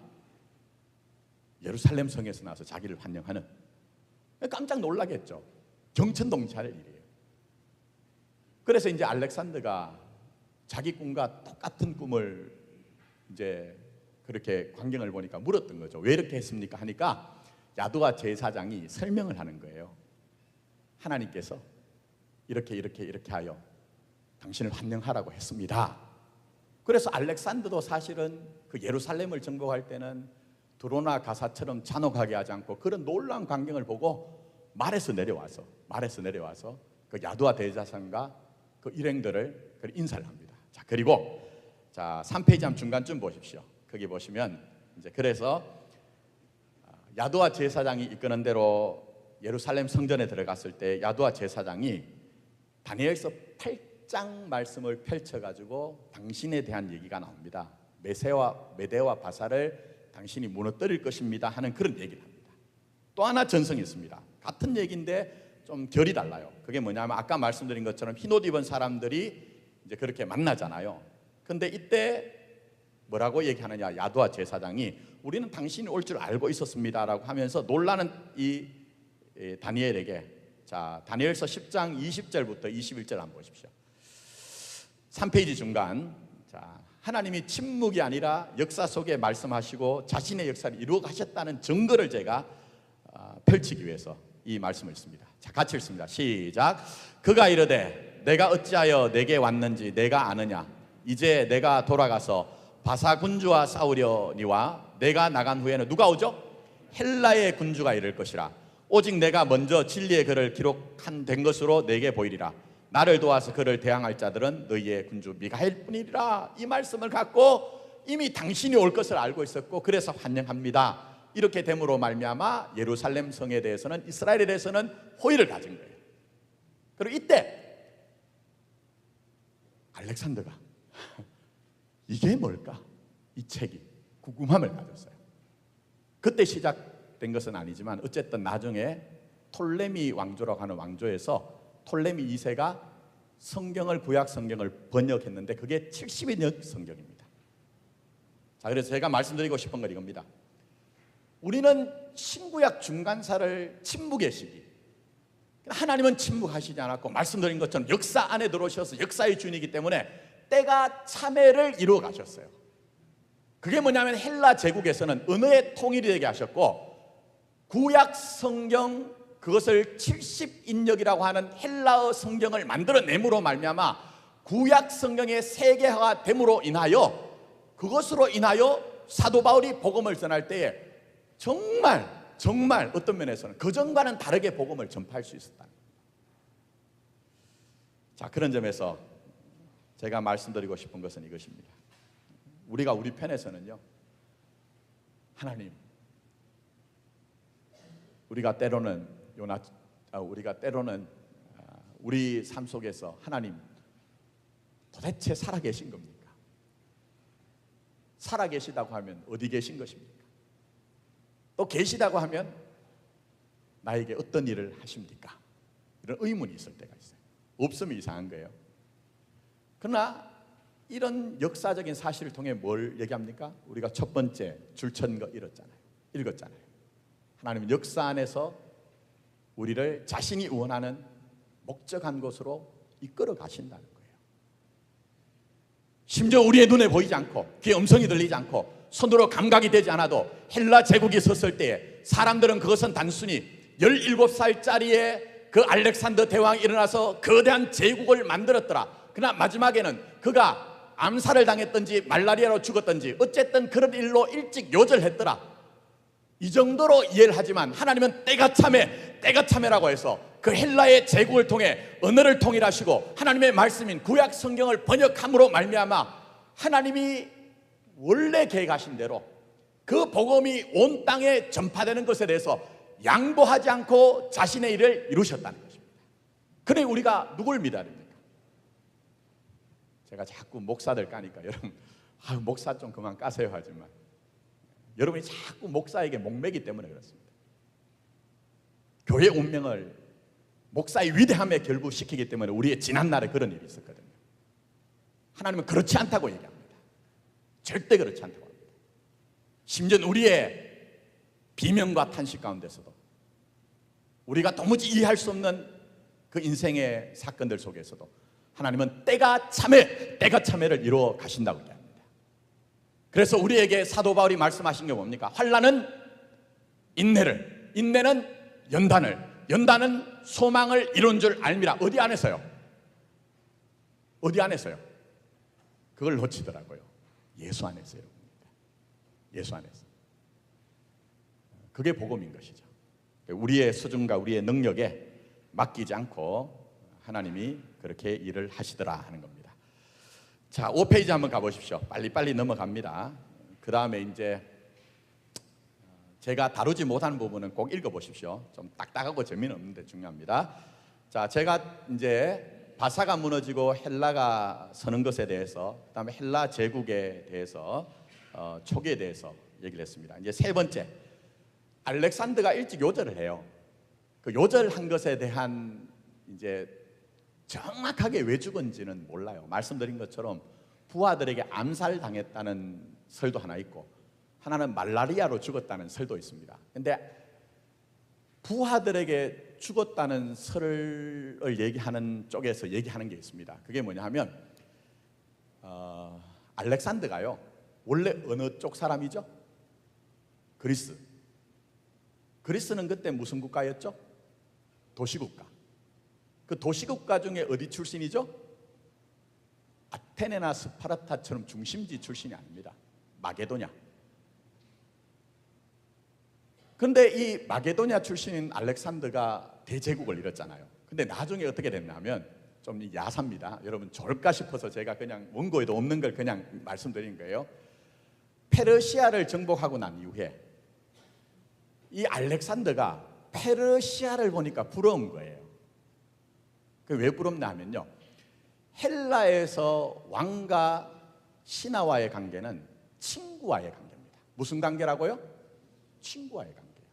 예루살렘 성에서 나와서 자기를 환영하는, 깜짝 놀라겠죠. 경천동찰 일이에요. 그래서 이제 알렉산더가 자기 꿈과 똑같은 꿈을 이제 그렇게 광경을 보니까 물었던 거죠. 왜 이렇게 했습니까? 하니까 야두아 제사장이 설명을 하는 거예요. 하나님께서 이렇게 하여 당신을 환영하라고 했습니다. 그래서 알렉산더도 사실은 그 예루살렘을 정복할 때는 두로나 가사처럼 잔혹하게 하지 않고 그런 놀라운 광경을 보고 말에서 내려와서 그 야두아 대제사장과 그 일행들을 인사를 합니다. 자, 그리고 자 3페이지 한 중간쯤 보십시오. 거기 보시면 이제 그래서 야두아 제사장이 이끄는 대로 예루살렘 성전에 들어갔을 때 야두아 제사장이 다니엘서 8장 말씀을 펼쳐가지고 당신에 대한 얘기가 나옵니다. 메대와 바사를 당신이 무너뜨릴 것입니다 하는 그런 얘기를 합니다. 또 하나 전성이 있습니다. 같은 얘기인데 좀 결이 달라요. 그게 뭐냐면 아까 말씀드린 것처럼 흰옷 입은 사람들이 이제 그렇게 만나잖아요. 근데 이때 뭐라고 얘기하느냐? 야두와 제사장이 우리는 당신이 올 줄 알고 있었습니다라고 하면서 놀라는 이 다니엘에게, 자 다니엘서 10장 20절부터 21절 한번 보십시오. 3페이지 중간. 자, 하나님이 침묵이 아니라 역사 속에 말씀하시고 자신의 역사를 이루어 가셨다는 증거를 제가 펼치기 위해서 이 말씀을 읽습니다. 자, 같이 읽습니다. 시작. 그가 이르되 내가 어찌하여 내게 왔는지 내가 아느냐? 이제 내가 돌아가서 바사 군주와 싸우려니와 내가 나간 후에는 누가 오죠? 헬라의 군주가 이를 것이라. 오직 내가 먼저 진리의 글을 기록한 된 것으로 내게 보이리라. 나를 도와서 그를 대항할 자들은 너희의 군주 미가엘 뿐이리라. 이 말씀을 갖고 이미 당신이 올 것을 알고 있었고 그래서 환영합니다. 이렇게 됨으로 말미암아 예루살렘 성에 대해서는, 이스라엘에 대해서는 호의를 가진 거예요. 그리고 이때 알렉산더가 이게 뭘까? 이 책이 궁금함을 가졌어요. 그때 시작된 것은 아니지만 어쨌든 나중에 톨레미 왕조라고 하는 왕조에서 톨레미 2세가 성경을, 구약 성경을 번역했는데 그게 70인역 성경입니다. 자, 그래서 제가 말씀드리고 싶은 건 이겁니다. 우리는 신구약 중간사를 침묵의 시기, 하나님은 침묵하시지 않았고 말씀드린 것처럼 역사 안에 들어오셔서 역사의 주인이기 때문에 때가 참회를 이루어 가셨어요. 그게 뭐냐면 헬라 제국에서는 언어의 통일이 되게 하셨고 구약 성경, 그것을 70인역이라고 하는 헬라어 성경을 만들어냄으로 말미암아 구약 성경의 세계화가 됨으로 인하여, 그것으로 인하여 사도 바울이 복음을 전할 때에 정말 어떤 면에서는 그전과는 다르게 복음을 전파할 수 있었다. 자, 그런 점에서 제가 말씀드리고 싶은 것은 이것입니다. 우리가 우리 편에서는요, 하나님, 우리가 때로는 우리 삶 속에서 하나님 도대체 살아계신 겁니까? 살아계시다고 하면 어디 계신 것입니까? 또 계시다고 하면 나에게 어떤 일을 하십니까? 이런 의문이 있을 때가 있어요. 없으면 이상한 거예요. 그러나 이런 역사적인 사실을 통해 뭘 얘기합니까? 우리가 첫 번째 줄천 거 읽었잖아요. 하나님은 역사 안에서 우리를 자신이 원하는 목적한 곳으로 이끌어 가신다는 거예요. 심지어 우리의 눈에 보이지 않고 귀에 음성이 들리지 않고 손으로 감각이 되지 않아도 헬라 제국이 섰을 때에 사람들은 그것은 단순히 17살짜리의 그 알렉산더 대왕이 일어나서 거대한 제국을 만들었더라. 그러나 마지막에는 그가 암살을 당했든지 말라리아로 죽었든지 어쨌든 그런 일로 일찍 요절했더라. 이 정도로 이해를 하지만 하나님은 때가 참회라고 해서 그 헬라의 제국을 통해 언어를 통일하시고 하나님의 말씀인 구약 성경을 번역함으로 말미암아 하나님이 원래 계획하신 대로 그 복음이 온 땅에 전파되는 것에 대해서 양보하지 않고 자신의 일을 이루셨다는 것입니다. 그러니 우리가 누굴 믿어야 됩니까? 제가 자꾸 목사들 까니까 여러분, 목사 좀 그만 까세요 하지만 여러분이 자꾸 목사에게 목매기 때문에 그렇습니다. 교회 운명을 목사의 위대함에 결부시키기 때문에 우리의 지난날에 그런 일이 있었거든요. 하나님은 그렇지 않다고 얘기합니다. 절대 그렇지 않다고 합니다. 심지어 우리의 비명과 탄식 가운데서도 우리가 도무지 이해할 수 없는 그 인생의 사건들 속에서도 하나님은 때가 참회를 이루어 가신다고 얘기합니다. 그래서 우리에게 사도 바울이 말씀하신 게 뭡니까? 환난은 인내를, 인내는 연단을, 연단은 소망을 이룬 줄 알미라. 어디 안에서요? 어디 안에서요? 그걸 놓치더라고요. 예수 안에서요. 예수 안에서. 그게 복음인 것이죠. 우리의 수준과 우리의 능력에 맡기지 않고 하나님이 그렇게 일을 하시더라 하는 겁니다. 자, 5페이지 한번 가보십시오. 빨리 넘어갑니다. 그 다음에 이제 제가 다루지 못하는 부분은 꼭 읽어보십시오. 좀 딱딱하고 재미는 없는데 중요합니다. 자, 제가 이제 바사가 무너지고 헬라가 서는 것에 대해서, 그 다음에 헬라 제국에 대해서 초기에 대해서 얘기를 했습니다. 이제 세 번째, 알렉산더가 일찍 요절을 해요. 그 요절한 것에 대한 이제 정확하게 왜 죽은지는 몰라요. 말씀드린 것처럼 부하들에게 암살당했다는 설도 하나 있고, 하나는 말라리아로 죽었다는 설도 있습니다. 근데 부하들에게 죽었다는 설을 얘기하는 쪽에서 얘기하는 게 있습니다. 그게 뭐냐 하면 알렉산더가요, 원래 어느 쪽 사람이죠? 그리스. 그리스는 그때 무슨 국가였죠? 도시국가. 그 도시국가 중에 어디 출신이죠? 아테네나 스파르타처럼 중심지 출신이 아닙니다. 마게도냐. 그런데 이 마게도냐 출신인 알렉산더가 대제국을 이뤘잖아요. 근데 나중에 어떻게 됐냐면 좀 야삽니다. 여러분 좋을까 싶어서 제가 그냥 원고에도 없는 걸 그냥 말씀드린 거예요. 페르시아를 정복하고 난 이후에 이 알렉산더가 페르시아를 보니까 부러운 거예요. 그 왜 부럽냐 하면요, 헬라에서 왕과 신하와의 관계는 친구와의 관계입니다. 무슨 관계라고요? 친구와의 관계예요.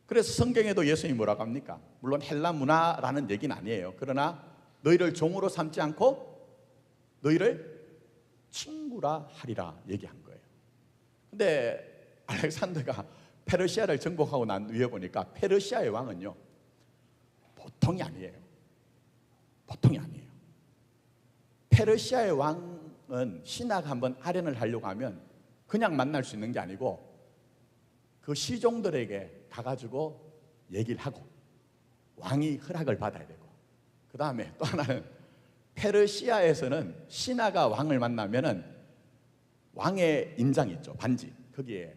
그래서 성경에도 예수님이 뭐라고 합니까? 물론 헬라 문화라는 얘기는 아니에요. 그러나 너희를 종으로 삼지 않고 너희를 친구라 하리라 얘기한 거예요. 근데 알렉산더가 페르시아를 정복하고 난 뒤에 보니까 페르시아의 왕은요, 보통이 아니에요. 보통이 아니에요. 페르시아의 왕은 신하가 한번 아련을 하려고 하면 그냥 만날 수 있는 게 아니고 그 시종들에게 가가지고 얘기를 하고 왕이 허락을 받아야 되고, 그 다음에 또 하나는 페르시아에서는 신하가 왕을 만나면은 왕의 인장이 있죠, 반지, 거기에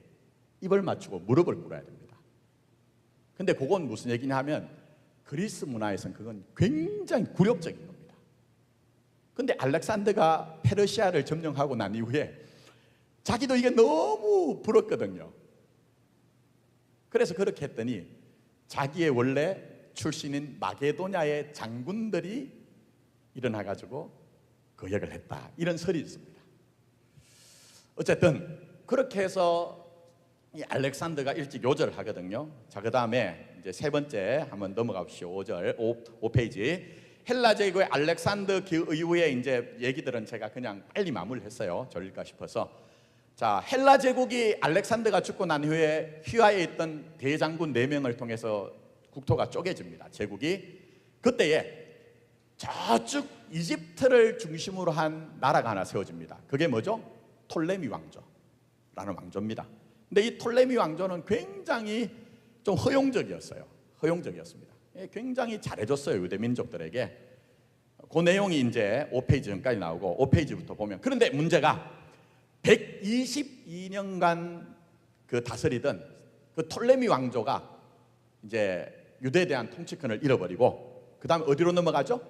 입을 맞추고 무릎을 꿇어야 됩니다. 근데 그건 무슨 얘기냐 하면 그리스 문화에서는 그건 굉장히 굴욕적인 겁니다. 근데 알렉산더가 페르시아를 점령하고 난 이후에 자기도 이게 너무 부럽거든요. 그래서 그렇게 했더니 자기의 원래 출신인 마게도냐의 장군들이 일어나가지고 거역을 했다, 이런 설이 있습니다. 어쨌든 그렇게 해서 이 알렉산더가 일찍 요절을 하거든요. 자, 그 다음에 이제 세 번째 한번 넘어가 보시죠. 5페이지. 헬라 제국의 알렉산더 이후에 이제 얘기들은 제가 그냥 빨리 마무리를 했어요. 졸릴까 싶어서. 자, 헬라 제국이 알렉산더가 죽고 난 후에 휘하에 있던 대장군 4명을 통해서 국토가 쪼개집니다. 제국이. 그때에 저쪽 이집트를 중심으로 한 나라가 하나 세워집니다. 그게 뭐죠? 톨레미 왕조라는 왕조입니다. 근데 이 톨레미 왕조는 굉장히 좀 허용적이었어요. 허용적이었습니다. 굉장히 잘해줬어요, 유대 민족들에게. 그 내용이 이제 5페이지 전까지 나오고 5페이지부터 보면, 그런데 문제가 122년간 그 다스리던 그 톨레미 왕조가 이제 유대에 대한 통치권을 잃어버리고 그 다음에 어디로 넘어가죠?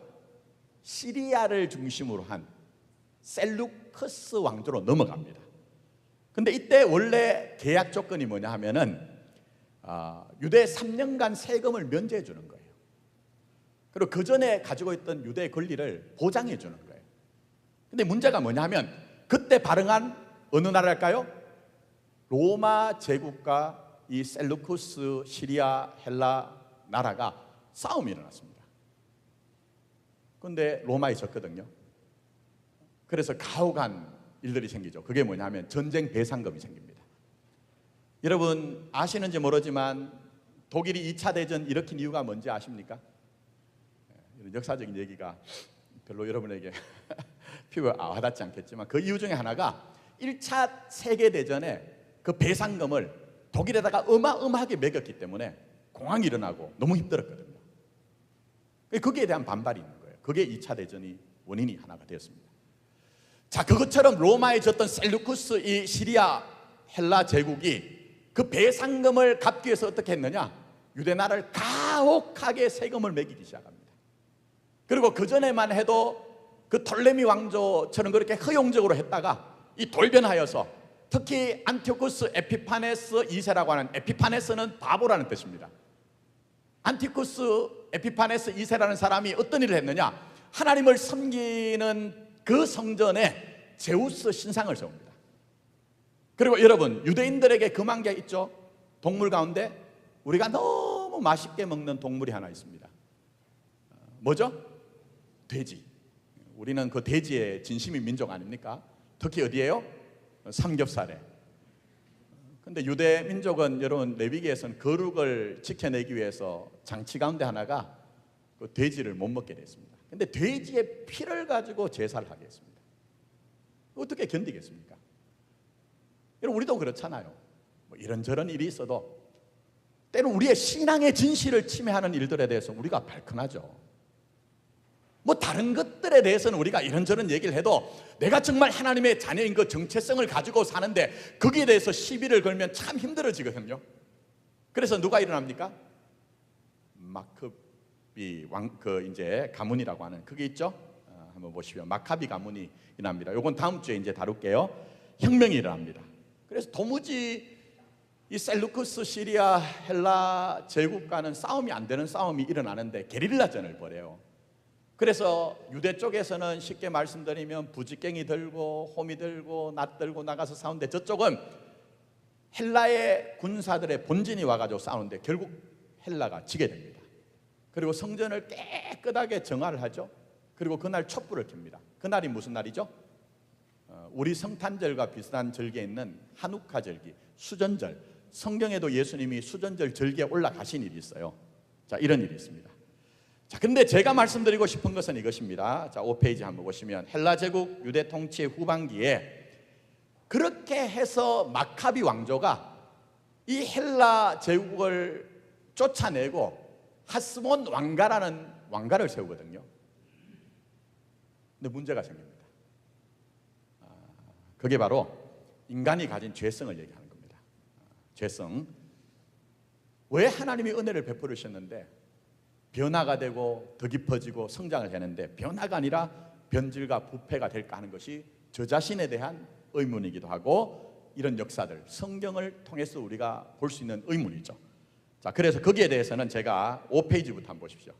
시리아를 중심으로 한 셀루커스 왕조로 넘어갑니다. 근데 이때 원래 계약 조건이 뭐냐 하면은 유대 3년간 세금을 면제해 주는 거예요. 그리고 그 전에 가지고 있던 유대의 권리를 보장해 주는 거예요. 근데 문제가 뭐냐 하면 그때 발응한 어느 나라일까요? 로마 제국과 이 셀루쿠스 시리아 헬라 나라가 싸움이 일어났습니다. 그런데 로마에 졌거든요. 그래서 가혹한 일들이 생기죠. 그게 뭐냐면 전쟁 배상금이 생깁니다. 여러분 아시는지 모르지만 독일이 2차 대전 일으킨 이유가 뭔지 아십니까? 이런 역사적인 얘기가 별로 여러분에게 피부에 와닿지 않겠지만 그 이유 중에 하나가 1차 세계대전에 그 배상금을 독일에다가 어마어마하게 매겼기 때문에 공황이 일어나고 너무 힘들었거든요. 거기에 대한 반발이 있는 거예요. 그게 2차 대전이 원인이 하나가 되었습니다. 자, 그것처럼 로마에 졌던 셀루쿠스 이 시리아 헬라 제국이 그 배상금을 갚기 위해서 어떻게 했느냐? 유대 나라를 가혹하게 세금을 매기기 시작합니다. 그리고 그 전에만 해도 그 톨레미 왕조처럼 그렇게 허용적으로 했다가 이 돌변하여서 특히 안티오쿠스 에피파네스 2세라고 하는, 에피파네스는 바보라는 뜻입니다. 안티쿠스 에피파네스 2세라는 사람이 어떤 일을 했느냐? 하나님을 섬기는 그 성전에 제우스 신상을 세웁니다. 그리고 여러분 유대인들에게 금한 게 있죠. 동물 가운데 우리가 너무 너무 맛있게 먹는 동물이 하나 있습니다. 뭐죠? 돼지. 우리는 그 돼지의 진심인 민족 아닙니까? 특히 어디예요? 삼겹살에. 근데 유대 민족은 여러분 레위기에서는 거룩을 지켜내기 위해서 장치 가운데 하나가 그 돼지를 못 먹게 됐습니다. 근데 돼지의 피를 가지고 제사를 하게 했습니다. 어떻게 견디겠습니까? 여러분 우리도 그렇잖아요. 뭐 이런저런 일이 있어도 때로 우리의 신앙의 진실을 침해하는 일들에 대해서 우리가 발끈하죠. 뭐 다른 것들에 대해서는 우리가 이런저런 얘기를 해도 내가 정말 하나님의 자녀인 그 정체성을 가지고 사는데 거기에 대해서 시비를 걸면 참 힘들어지거든요. 그래서 누가 일어납니까? 마카비 이제 가문이라고 하는 그게 있죠. 한번 보시면 마카비 가문이 일어납니다. 요건 다음 주에 이제 다룰게요. 혁명이 일어납니다. 그래서 도무지 이 셀루쿠스 시리아 헬라 제국과는 싸움이 안 되는 싸움이 일어나는데 게릴라전을 벌여요. 그래서 유대 쪽에서는 쉽게 말씀드리면 부지깽이 들고 호미 들고 낫 들고 나가서 싸우는데 저쪽은 헬라의 군사들의 본진이 와가지고 싸우는데 결국 헬라가 지게 됩니다. 그리고 성전을 깨끗하게 정화를 하죠. 그리고 그날 촛불을 켭니다. 그날이 무슨 날이죠? 우리 성탄절과 비슷한 절기에 있는 하누카 절기, 수전절. 성경에도 예수님이 수전절 절기에 올라가신 일이 있어요. 자, 이런 일이 있습니다. 자, 근데 제가 말씀드리고 싶은 것은 이것입니다. 자, 5페이지 한번 보시면 헬라 제국 유대 통치의 후반기에 그렇게 해서 마카비 왕조가 이 헬라 제국을 쫓아내고 하스몬 왕가라는 왕가를 세우거든요. 근데 문제가 생깁니다. 그게 바로 인간이 가진 죄성을 얘기하는 겁니다. 죄성. 왜 하나님이 은혜를 베풀으셨는데 변화가 되고 더 깊어지고 성장을 하는데 변화가 아니라 변질과 부패가 될까 하는 것이 저 자신에 대한 의문이기도 하고 이런 역사들 성경을 통해서 우리가 볼 수 있는 의문이죠. 자, 그래서 거기에 대해서는 제가 5페이지부터 한번 보십시오.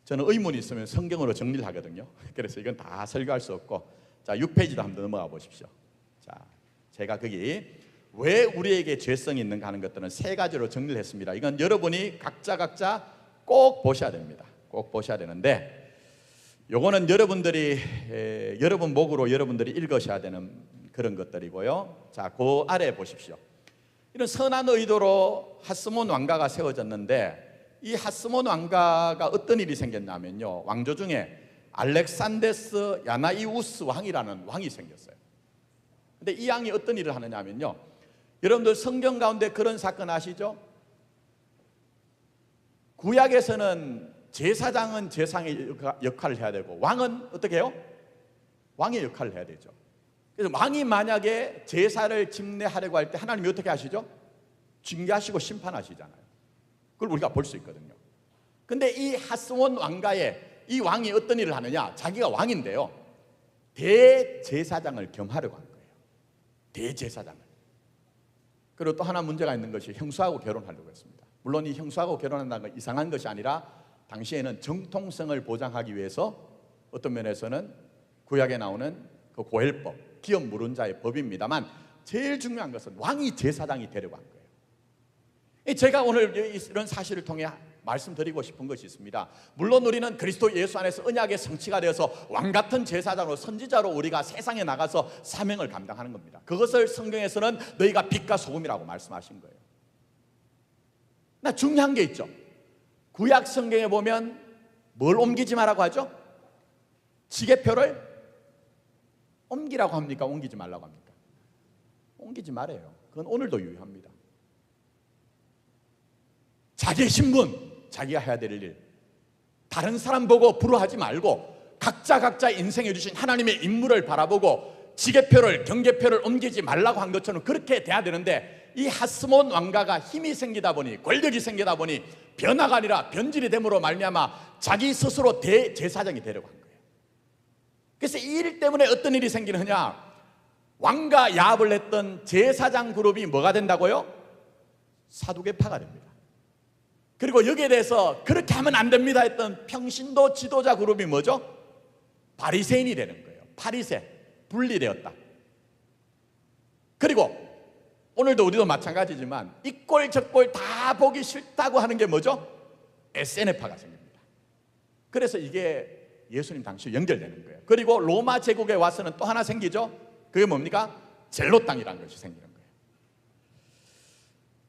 저는 의문이 있으면 성경으로 정리를 하거든요. 그래서 이건 다 설교할 수 없고 자, 6페이지도 한번 넘어가 보십시오. 자, 제가 거기 왜 우리에게 죄성이 있는가 하는 것들은 세 가지로 정리를 했습니다. 이건 여러분이 각자 꼭 보셔야 됩니다. 꼭 보셔야 되는데 요거는 여러분들이 여러분 목으로 여러분들이 읽으셔야 되는 그런 것들이고요. 자, 그 아래 보십시오. 이런 선한 의도로 하스몬 왕가가 세워졌는데 이 하스몬 왕가가 어떤 일이 생겼냐면요. 왕조 중에 알렉산데스 야나이우스 왕이라는 왕이 생겼어요. 근데 이 왕이 어떤 일을 하느냐 하면요. 여러분들 성경 가운데 그런 사건 아시죠? 구약에서는 제사장은 제사장의 역할을 해야 되고 왕은 어떻게 해요? 왕의 역할을 해야 되죠. 그래서 왕이 만약에 제사를 집례하려고 할 때 하나님이 어떻게 하시죠? 징계하시고 심판하시잖아요. 그걸 우리가 볼 수 있거든요. 근데 이 하스몬 왕가에 이 왕이 어떤 일을 하느냐? 자기가 왕인데요. 대제사장을 겸하려고 한 거예요. 대제사장을. 그리고 또 하나 문제가 있는 것이 형수하고 결혼하려고 했습니다. 물론 이 형수하고 결혼한다는 건 이상한 것이 아니라 당시에는 정통성을 보장하기 위해서 어떤 면에서는 구약에 나오는 그 고헬법, 기업 물은 자의 법입니다만 제일 중요한 것은 왕이 제사장이 되려고 한 거예요. 제가 오늘 이런 사실을 통해 말씀드리고 싶은 것이 있습니다. 물론 우리는 그리스도 예수 안에서 언약의 성취가 되어서 왕같은 제사장으로 선지자로 우리가 세상에 나가서 사명을 감당하는 겁니다. 그것을 성경에서는 너희가 빛과 소금이라고 말씀하신 거예요. 나 중요한 게 있죠. 구약 성경에 보면 뭘 옮기지 말라고 하죠? 지게표를 옮기라고 합니까? 옮기지 말라고 합니까? 옮기지 말아요. 그건 오늘도 유효합니다. 자기의 신분, 자기가 해야 될 일, 다른 사람 보고 부러워하지 말고 각자 인생에 주신 하나님의 인물을 바라보고 지게표를 경계표를 옮기지 말라고 한 것처럼 그렇게 돼야 되는데 이 하스몬 왕가가 힘이 생기다 보니 권력이 생기다 보니 변화가 아니라 변질이 됨으로 말미암아 자기 스스로 대제사장이 되려고 한 거예요. 그래서 이 일 때문에 어떤 일이 생기느냐? 왕과 야합을 했던 제사장 그룹이 뭐가 된다고요? 사두개파가 됩니다. 그리고 여기에 대해서 그렇게 하면 안 됩니다 했던 평신도 지도자 그룹이 뭐죠? 바리새인이 되는 거예요. 바리새, 분리되었다. 그리고 오늘도 우리도 마찬가지지만 이 꼴 저 꼴 다 보기 싫다고 하는 게 뭐죠? SNF가 생깁니다. 그래서 이게 예수님 당시 연결되는 거예요. 그리고 로마 제국에 와서는 또 하나 생기죠. 그게 뭡니까? 젤로 땅이라는 것이 생기는 거예요.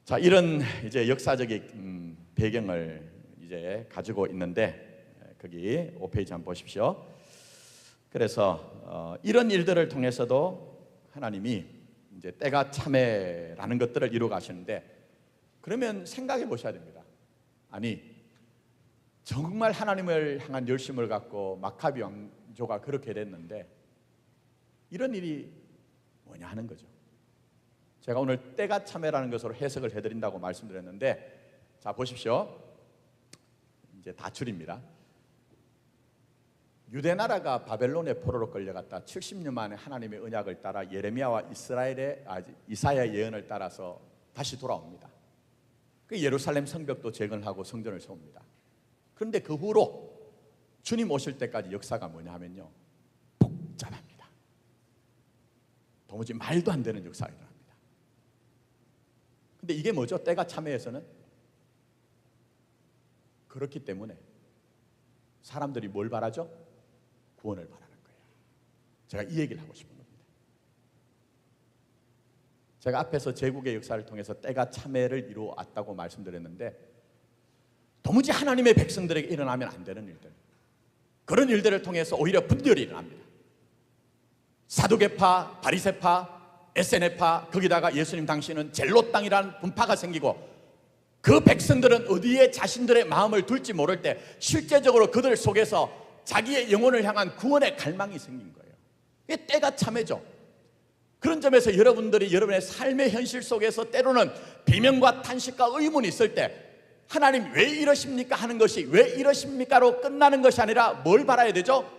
자, 이런 이제 역사적인 배경을 이제 가지고 있는데, 거기 5페이지 한번 보십시오. 그래서 이런 일들을 통해서도 하나님이 이제 때가 참에라는 것들을 이루어 가시는데, 그러면 생각해 보셔야 됩니다. 아니, 정말 하나님을 향한 열심을 갖고 마카비 왕조가 그렇게 됐는데 이런 일이 뭐냐 하는 거죠. 제가 오늘 때가 참에라는 것으로 해석을 해드린다고 말씀드렸는데, 자 보십시오. 이제 다출입니다. 유대 나라가 바벨론의 포로로 끌려갔다 70년 만에 하나님의 언약을 따라 예레미야와 이사야 예언을 따라서 다시 돌아옵니다. 그 예루살렘 성벽도 재건하고 성전을 세웁니다. 그런데 그 후로 주님 오실 때까지 역사가 뭐냐 하면요, 복잡합니다. 도무지 말도 안 되는 역사가 일어납니다. 근데 이게 뭐죠? 때가 참에에서는 그렇기 때문에 사람들이 뭘 바라죠? 구원을 바라는 거예요. 제가 이 얘기를 하고 싶은 겁니다. 제가 앞에서 제국의 역사를 통해서 때가 참회를 이루어 왔다고 말씀드렸는데, 도무지 하나님의 백성들에게 일어나면 안 되는 일들, 그런 일들을 통해서 오히려 분열이 일어납니다. 사두개파, 바리새파, SNF파, 거기다가 예수님 당시에는 젤로 땅이라는 분파가 생기고, 그 백성들은 어디에 자신들의 마음을 둘지 모를 때 실제적으로 그들 속에서 자기의 영혼을 향한 구원의 갈망이 생긴 거예요. 이게 때가 참회죠. 그런 점에서 여러분들이 여러분의 삶의 현실 속에서 때로는 비명과 탄식과 의문이 있을 때, 하나님 왜 이러십니까 하는 것이 왜 이러십니까로 끝나는 것이 아니라 뭘 바라야 되죠?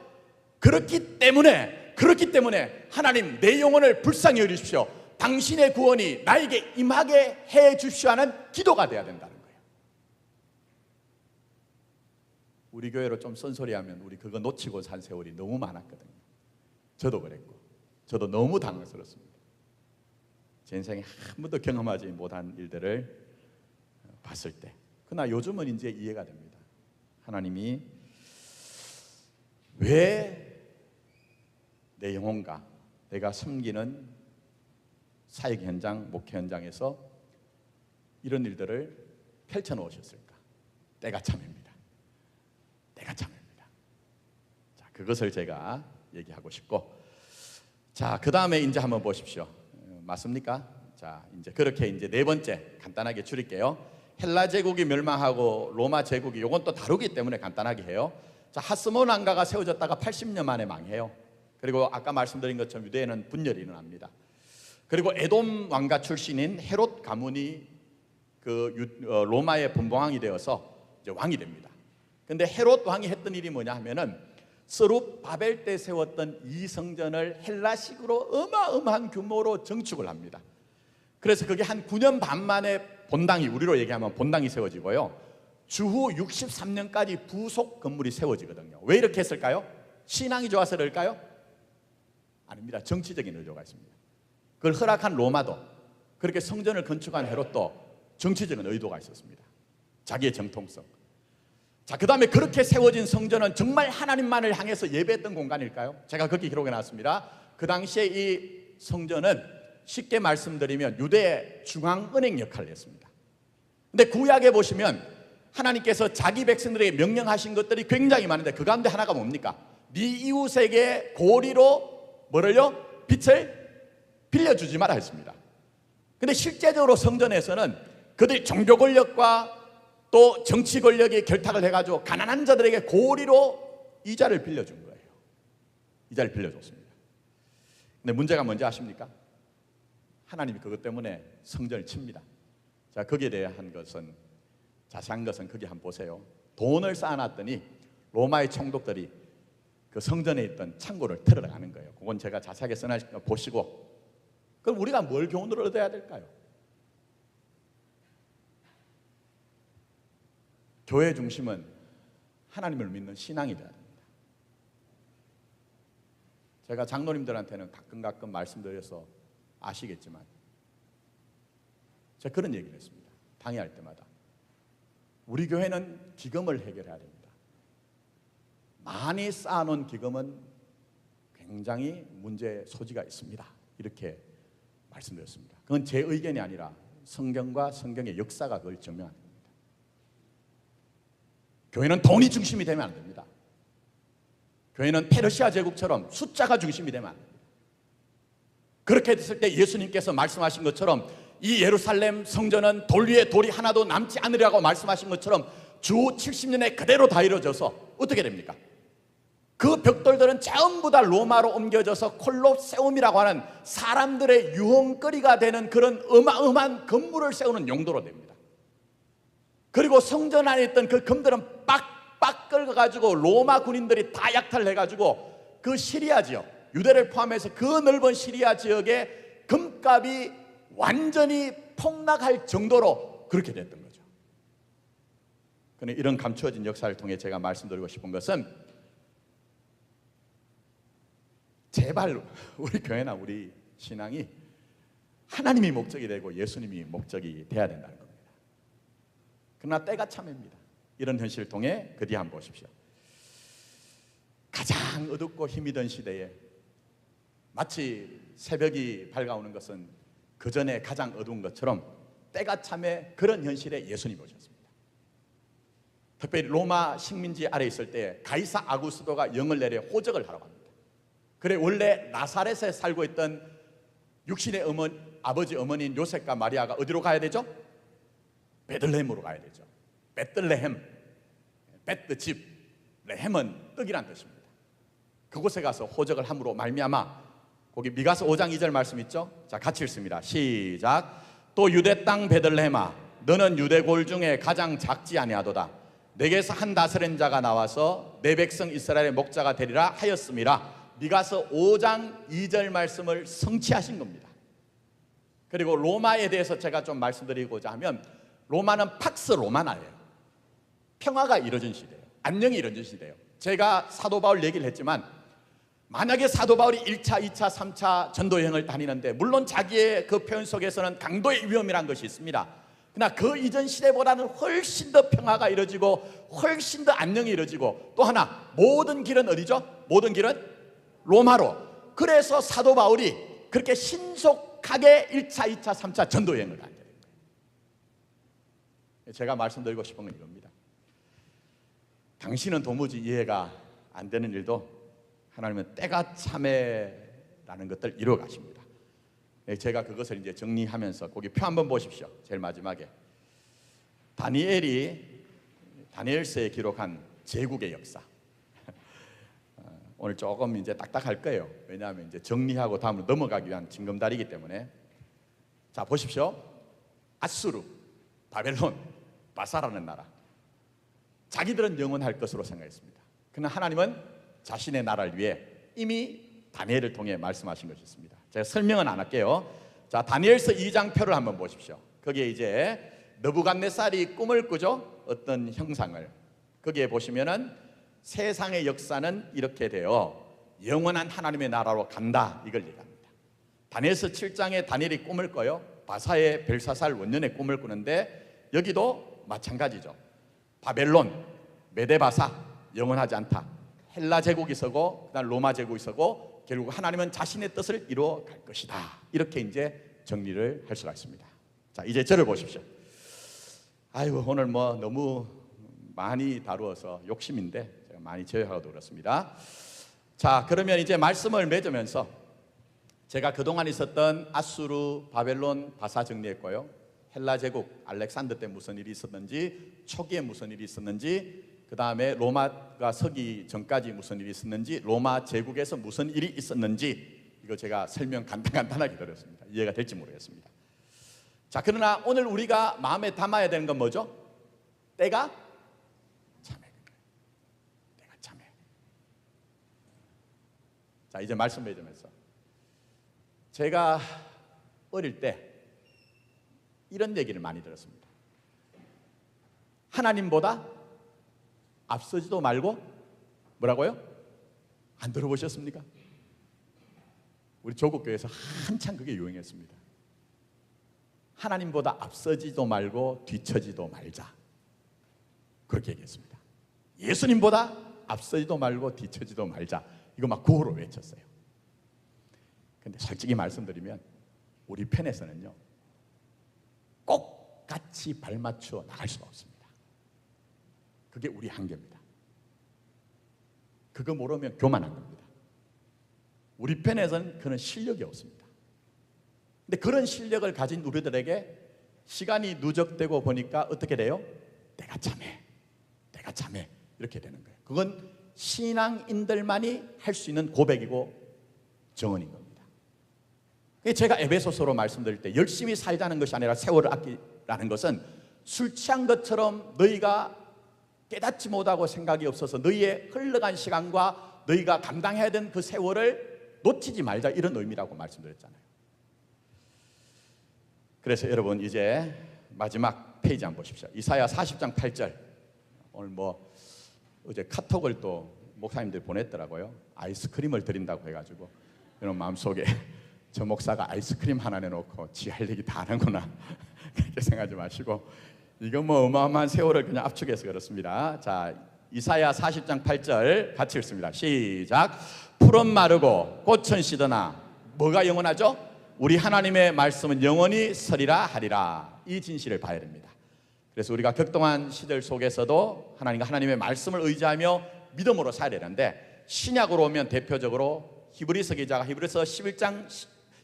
그렇기 때문에 하나님 내 영혼을 불쌍히 여기십시오, 당신의 구원이 나에게 임하게 해 주십시오 하는 기도가 돼야 된다는 거예요. 우리 교회로 좀 쓴소리하면 우리 그거 놓치고 산 세월이 너무 많았거든요. 저도 그랬고, 저도 너무 당황스럽습니다. 제 인생에 한 번도 경험하지 못한 일들을 봤을 때. 그러나 요즘은 이제 이해가 됩니다. 하나님이 왜 내 영혼과 내가 섬기는 사역 현장, 목회 현장에서 이런 일들을 펼쳐놓으셨을까? 때가 참입니다. 때가 참입니다. 자, 그것을 제가 얘기하고 싶고, 자, 그 다음에 이제 한번 보십시오. 맞습니까? 자, 이제 그렇게 이제 네 번째 간단하게 줄일게요. 헬라 제국이 멸망하고 로마 제국이, 이건 또 다루기 때문에 간단하게 해요. 자, 하스몬 왕가가 세워졌다가 80년 만에 망해요. 그리고 아까 말씀드린 것처럼 유대에는 분열이 일어납니다. 그리고 에돔 왕가 출신인 헤롯 가문이 로마의 분봉왕이 되어서 이제 왕이 됩니다. 근데 헤롯 왕이 했던 일이 뭐냐 하면은 스룹바벨 때 세웠던 이 성전을 헬라식으로 어마어마한 규모로 증축을 합니다. 그래서 그게 한 9년 반 만에 본당이, 우리로 얘기하면 본당이 세워지고요, 주후 63년까지 부속 건물이 세워지거든요. 왜 이렇게 했을까요? 신앙이 좋아서 그럴까요? 아닙니다. 정치적인 의도가 있습니다. 그걸 허락한 로마도, 그렇게 성전을 건축한 헤롯도 정치적인 의도가 있었습니다. 자기의 정통성. 자, 그 다음에 그렇게 세워진 성전은 정말 하나님만을 향해서 예배했던 공간일까요? 제가 그렇게 기록해 놨습니다. 그 당시에 이 성전은 쉽게 말씀드리면 유대의 중앙은행 역할을 했습니다. 근데 구약에 보시면 하나님께서 자기 백성들에게 명령하신 것들이 굉장히 많은데, 그 가운데 하나가 뭡니까? 네 이웃에게 고리로 뭐를요? 빛을 빌려주지 마라 했습니다. 근데 실제적으로 성전에서는 그들 종교 권력과 또 정치 권력이 결탁을 해가지고 가난한 자들에게 고리로 이자를 빌려준 거예요. 이자를 빌려줬습니다. 근데 문제가 뭔지 아십니까? 하나님이 그것 때문에 성전을 칩니다. 자, 거기에 대한 것은, 자세한 것은 거기 한번 보세요. 돈을 쌓아놨더니 로마의 총독들이 그 성전에 있던 창고를 털어가는 거예요. 그건 제가 자세하게 써놨으니까 보시고. 그럼 우리가 뭘 교훈을 얻어야 될까요? 교회 중심은 하나님을 믿는 신앙이 되어야 됩니다. 제가 장로님들한테는 가끔 말씀드려서 아시겠지만, 제가 그런 얘기를 했습니다. 강의할 때마다. 우리 교회는 기금을 해결해야 됩니다. 많이 쌓아놓은 기금은 굉장히 문제 소지가 있습니다. 이렇게 말씀드렸습니다. 그건 제 의견이 아니라 성경과 성경의 역사가 그걸 증명합니다. 교회는 돈이 중심이 되면 안 됩니다. 교회는 페르시아 제국처럼 숫자가 중심이 되면 안 됩니다. 그렇게 됐을 때 예수님께서 말씀하신 것처럼 이 예루살렘 성전은 돌 위에 돌이 하나도 남지 않으리라고 말씀하신 것처럼 주 70년에 그대로 다 이루어져서 어떻게 됩니까? 그 벽돌들은 전부 다 로마로 옮겨져서 콜로세움이라고 하는 사람들의 유흥거리가 되는 그런 어마어마한 건물을 세우는 용도로 됩니다. 그리고 성전 안에 있던 그 금들은 빡빡 끓여가지고 로마 군인들이 다 약탈을 해가지고 그 시리아 지역, 유대를 포함해서 그 넓은 시리아 지역의 금값이 완전히 폭락할 정도로 그렇게 됐던 거죠. 그런데 이런 감추어진 역사를 통해 제가 말씀드리고 싶은 것은 제발 우리 교회나 우리 신앙이 하나님이 목적이 되고 예수님이 목적이 돼야 된다는 겁니다. 그러나 때가 참입니다. 이런 현실을 통해 그 뒤에 한번 보십시오. 가장 어둡고 힘이 든 시대에 마치 새벽이 밝아오는 것은 그 전에 가장 어두운 것처럼 때가 참에 그런 현실에 예수님이 오셨습니다. 특별히 로마 식민지 아래 있을 때 가이사 아구스도가 영을 내려 호적을 하라고 합니다. 그래 원래 나사렛에 살고 있던 육신의 아버지 어머니인 요셉과 마리아가 어디로 가야 되죠? 베들레헴으로 가야 되죠. 베들레헴, 베트 집, 레헴은 떡이란 뜻입니다. 그곳에 가서 호적을 함으로 말미암아 거기 미가서 5장 2절 말씀 있죠? 자, 같이 읽습니다. 시작. 또 유대 땅 베들레헴아, 너는 유대 골 중에 가장 작지 아니하도다. 내게서 한 다스린 자가 나와서 내 백성 이스라엘의 목자가 되리라 하였음이라. 미가서 5장 2절 말씀을 성취하신 겁니다. 그리고 로마에 대해서 제가 좀 말씀드리고자 하면 로마는 팍스 로마나예요. 평화가 이루어진 시대예요. 안녕이 이루어진 시대예요. 제가 사도 바울 얘기를 했지만 만약에 사도 바울이 1차, 2차, 3차 전도 여행을 다니는데 물론 자기의 그 표현 속에서는 강도의 위험이라는 것이 있습니다. 그러나 그 이전 시대보다는 훨씬 더 평화가 이루어지고 훨씬 더 안녕이 이루어지고 또 하나 모든 길은 어디죠? 모든 길은 로마로. 그래서 사도 바울이 그렇게 신속하게 1차, 2차, 3차 전도 여행을 가게 된 거예요. 제가 말씀드리고 싶은 건 이겁니다. 당신은 도무지 이해가 안 되는 일도 하나님은 때가 참에라는 것들 이루어 가십니다. 제가 그것을 이제 정리하면서 거기 표 한번 보십시오. 제일 마지막에 다니엘서에 기록한 제국의 역사. 오늘 조금 이제 딱딱할 거예요. 왜냐하면 이제 정리하고 다음으로 넘어가기 위한 징검다리이기 때문에. 자, 보십시오. 아수르, 바벨론, 바사라는 나라. 자기들은 영원할 것으로 생각했습니다. 그러나 하나님은 자신의 나라를 위해 이미 다니엘을 통해 말씀하신 것이 있습니다. 제가 설명은 안 할게요. 자, 다니엘서 2장 표를 한번 보십시오. 거기에 이제 느부갓네살이 꿈을 꾸죠. 어떤 형상을. 거기에 보시면은 세상의 역사는 이렇게 되어 영원한 하나님의 나라로 간다, 이걸 얘기합니다. 다니엘서 7장에 다니엘이 꿈을 꿔요. 바사의 벨사살 원년의 꿈을 꾸는데 여기도 마찬가지죠. 바벨론, 메데바사, 영원하지 않다. 헬라 제국이 서고 그다음 로마 제국이 서고 결국 하나님은 자신의 뜻을 이루어 갈 것이다. 이렇게 이제 정리를 할 수가 있습니다. 자, 이제 저를 보십시오. 아이고, 오늘 뭐 너무 많이 다루어서 욕심인데 제가 많이 제어하고도 그렇습니다. 자, 그러면 이제 말씀을 맺으면서 제가 그동안 있었던 아수르, 바벨론, 바사 정리했고요. 헬라 제국, 알렉산더 때 무슨 일이 있었는지, 초기에 무슨 일이 있었는지, 그 다음에 로마가 서기 전까지 무슨 일이 있었는지, 로마 제국에서 무슨 일이 있었는지, 이거 제가 설명 간단하게 드렸습니다. 이해가 될지 모르겠습니다. 자, 그러나 오늘 우리가 마음에 담아야 되는 건 뭐죠? 때가 참해. 때가 참해. 자, 이제 말씀 맺으면서 제가 어릴 때 이런 얘기를 많이 들었습니다. 하나님보다 앞서지도 말고 뭐라고요? 안 들어보셨습니까? 우리 조국교회에서 한참 그게 유행했습니다. 하나님보다 앞서지도 말고 뒤처지도 말자. 그렇게 얘기했습니다. 예수님보다 앞서지도 말고 뒤처지도 말자. 이거 막 구호로 외쳤어요. 근데 솔직히 말씀드리면 우리 편에서는요, 꼭 같이 발맞춰 나갈 수가 없습니다. 그게 우리 한계입니다. 그거 모르면 교만한 겁니다. 우리 편에서는 그런 실력이 없습니다. 근데 그런 실력을 가진 우리들에게 시간이 누적되고 보니까 어떻게 돼요? 내가 참해 이렇게 되는 거예요. 그건 신앙인들만이 할 수 있는 고백이고 정언인 겁니다. 제가 에베소서로 말씀드릴 때 열심히 살자는 것이 아니라 세월을 아끼라는 것은 술 취한 것처럼 너희가 깨닫지 못하고 생각이 없어서 너희의 흘러간 시간과 너희가 감당해야 되는 그 세월을 놓치지 말자, 이런 의미라고 말씀드렸잖아요. 그래서 여러분 이제 마지막 페이지 한번 보십시오. 이사야 40장 8절. 오늘 어제 카톡을 또 목사님들이 보냈더라고요. 아이스크림을 드린다고 해가지고 여러분 마음속에 저 목사가 아이스크림 하나 내놓고 지 할 얘기 다 하는구나 그렇게 생각하지 마시고, 이건 어마어마한 세월을 그냥 압축해서 그렇습니다. 자, 이사야 40장 8절 같이 읽습니다. 시작. 풀은 마르고 꽃은 시드나 뭐가 영원하죠? 우리 하나님의 말씀은 영원히 서리라 하리라. 이 진실을 봐야 됩니다. 그래서 우리가 격동한 시절 속에서도 하나님의 말씀을 의지하며 믿음으로 살아야 되는데, 신약으로 오면 대표적으로 히브리서 기자가 히브리서 11장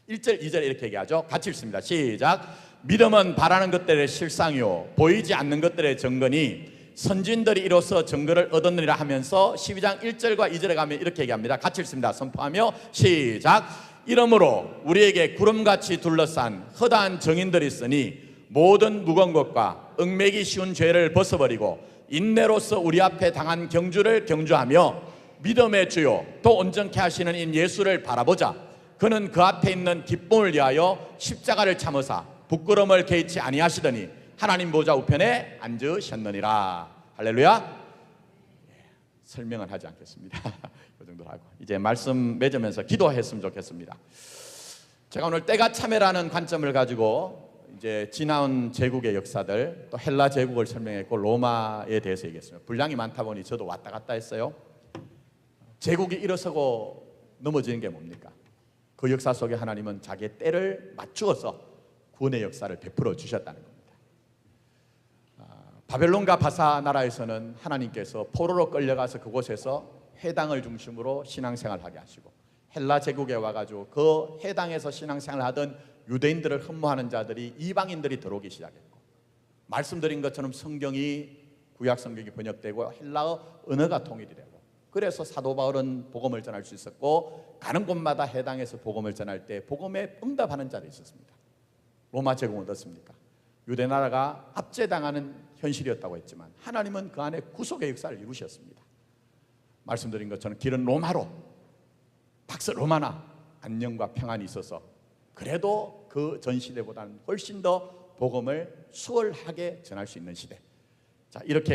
1절 2절 이렇게 얘기하죠. 같이 읽습니다. 시작. 믿음은 바라는 것들의 실상이요 보이지 않는 것들의 증거니 선진들이 이로써 증거를 얻었느니라 하면서 12장 1절과 2절에 가면 이렇게 얘기합니다. 같이 읽습니다. 선포하며 시작. 이러므로 우리에게 구름같이 둘러싼 허다한 정인들이 있으니 모든 무거운 것과 얽매기 쉬운 죄를 벗어버리고 인내로서 우리 앞에 당한 경주를 경주하며 믿음의 주요 또 온전케 하시는 인 예수를 바라보자. 그는 그 앞에 있는 기쁨을 위하여 십자가를 참으사 부끄러움을 개의치 아니하시더니 하나님 보좌 우편에 앉으셨느니라. 할렐루야. 설명은 하지 않겠습니다. 그 정도로 하고 이제 말씀 맺으면서 기도했으면 좋겠습니다. 제가 오늘 때가 참회라는 관점을 가지고 이제 지나온 제국의 역사들, 또 헬라 제국을 설명했고 로마에 대해서 얘기했습니다. 분량이 많다 보니 저도 왔다 갔다 했어요. 제국이 일어서고 넘어지는 게 뭡니까? 그 역사 속에 하나님은 자기의 때를 맞추어서 구원의 역사를 베풀어 주셨다는 겁니다. 바벨론과 바사 나라에서는 하나님께서 포로로 끌려가서 그곳에서 회당을 중심으로 신앙생활하게 하시고, 헬라 제국에 와가지고 그 회당에서 신앙생활을 하던 유대인들을 흠모하는 자들이 이방인들이 들어오기 시작했고, 말씀드린 것처럼 성경이 구약 성경이 번역되고 헬라어 언어가 통일이 되고, 그래서 사도 바울은 복음을 전할 수 있었고 가는 곳마다 해당해서 복음을 전할 때 복음에 응답하는 자들이 있었습니다. 로마 제국은 어떻습니까? 유대 나라가 압제당하는 현실이었다고 했지만 하나님은 그 안에 구속의 역사를 이루셨습니다. 말씀드린 것처럼 길은 로마로, 박스 로마나 안녕과 평안이 있어서 그래도 그 전 시대보다는 훨씬 더 복음을 수월하게 전할 수 있는 시대. 자, 이렇게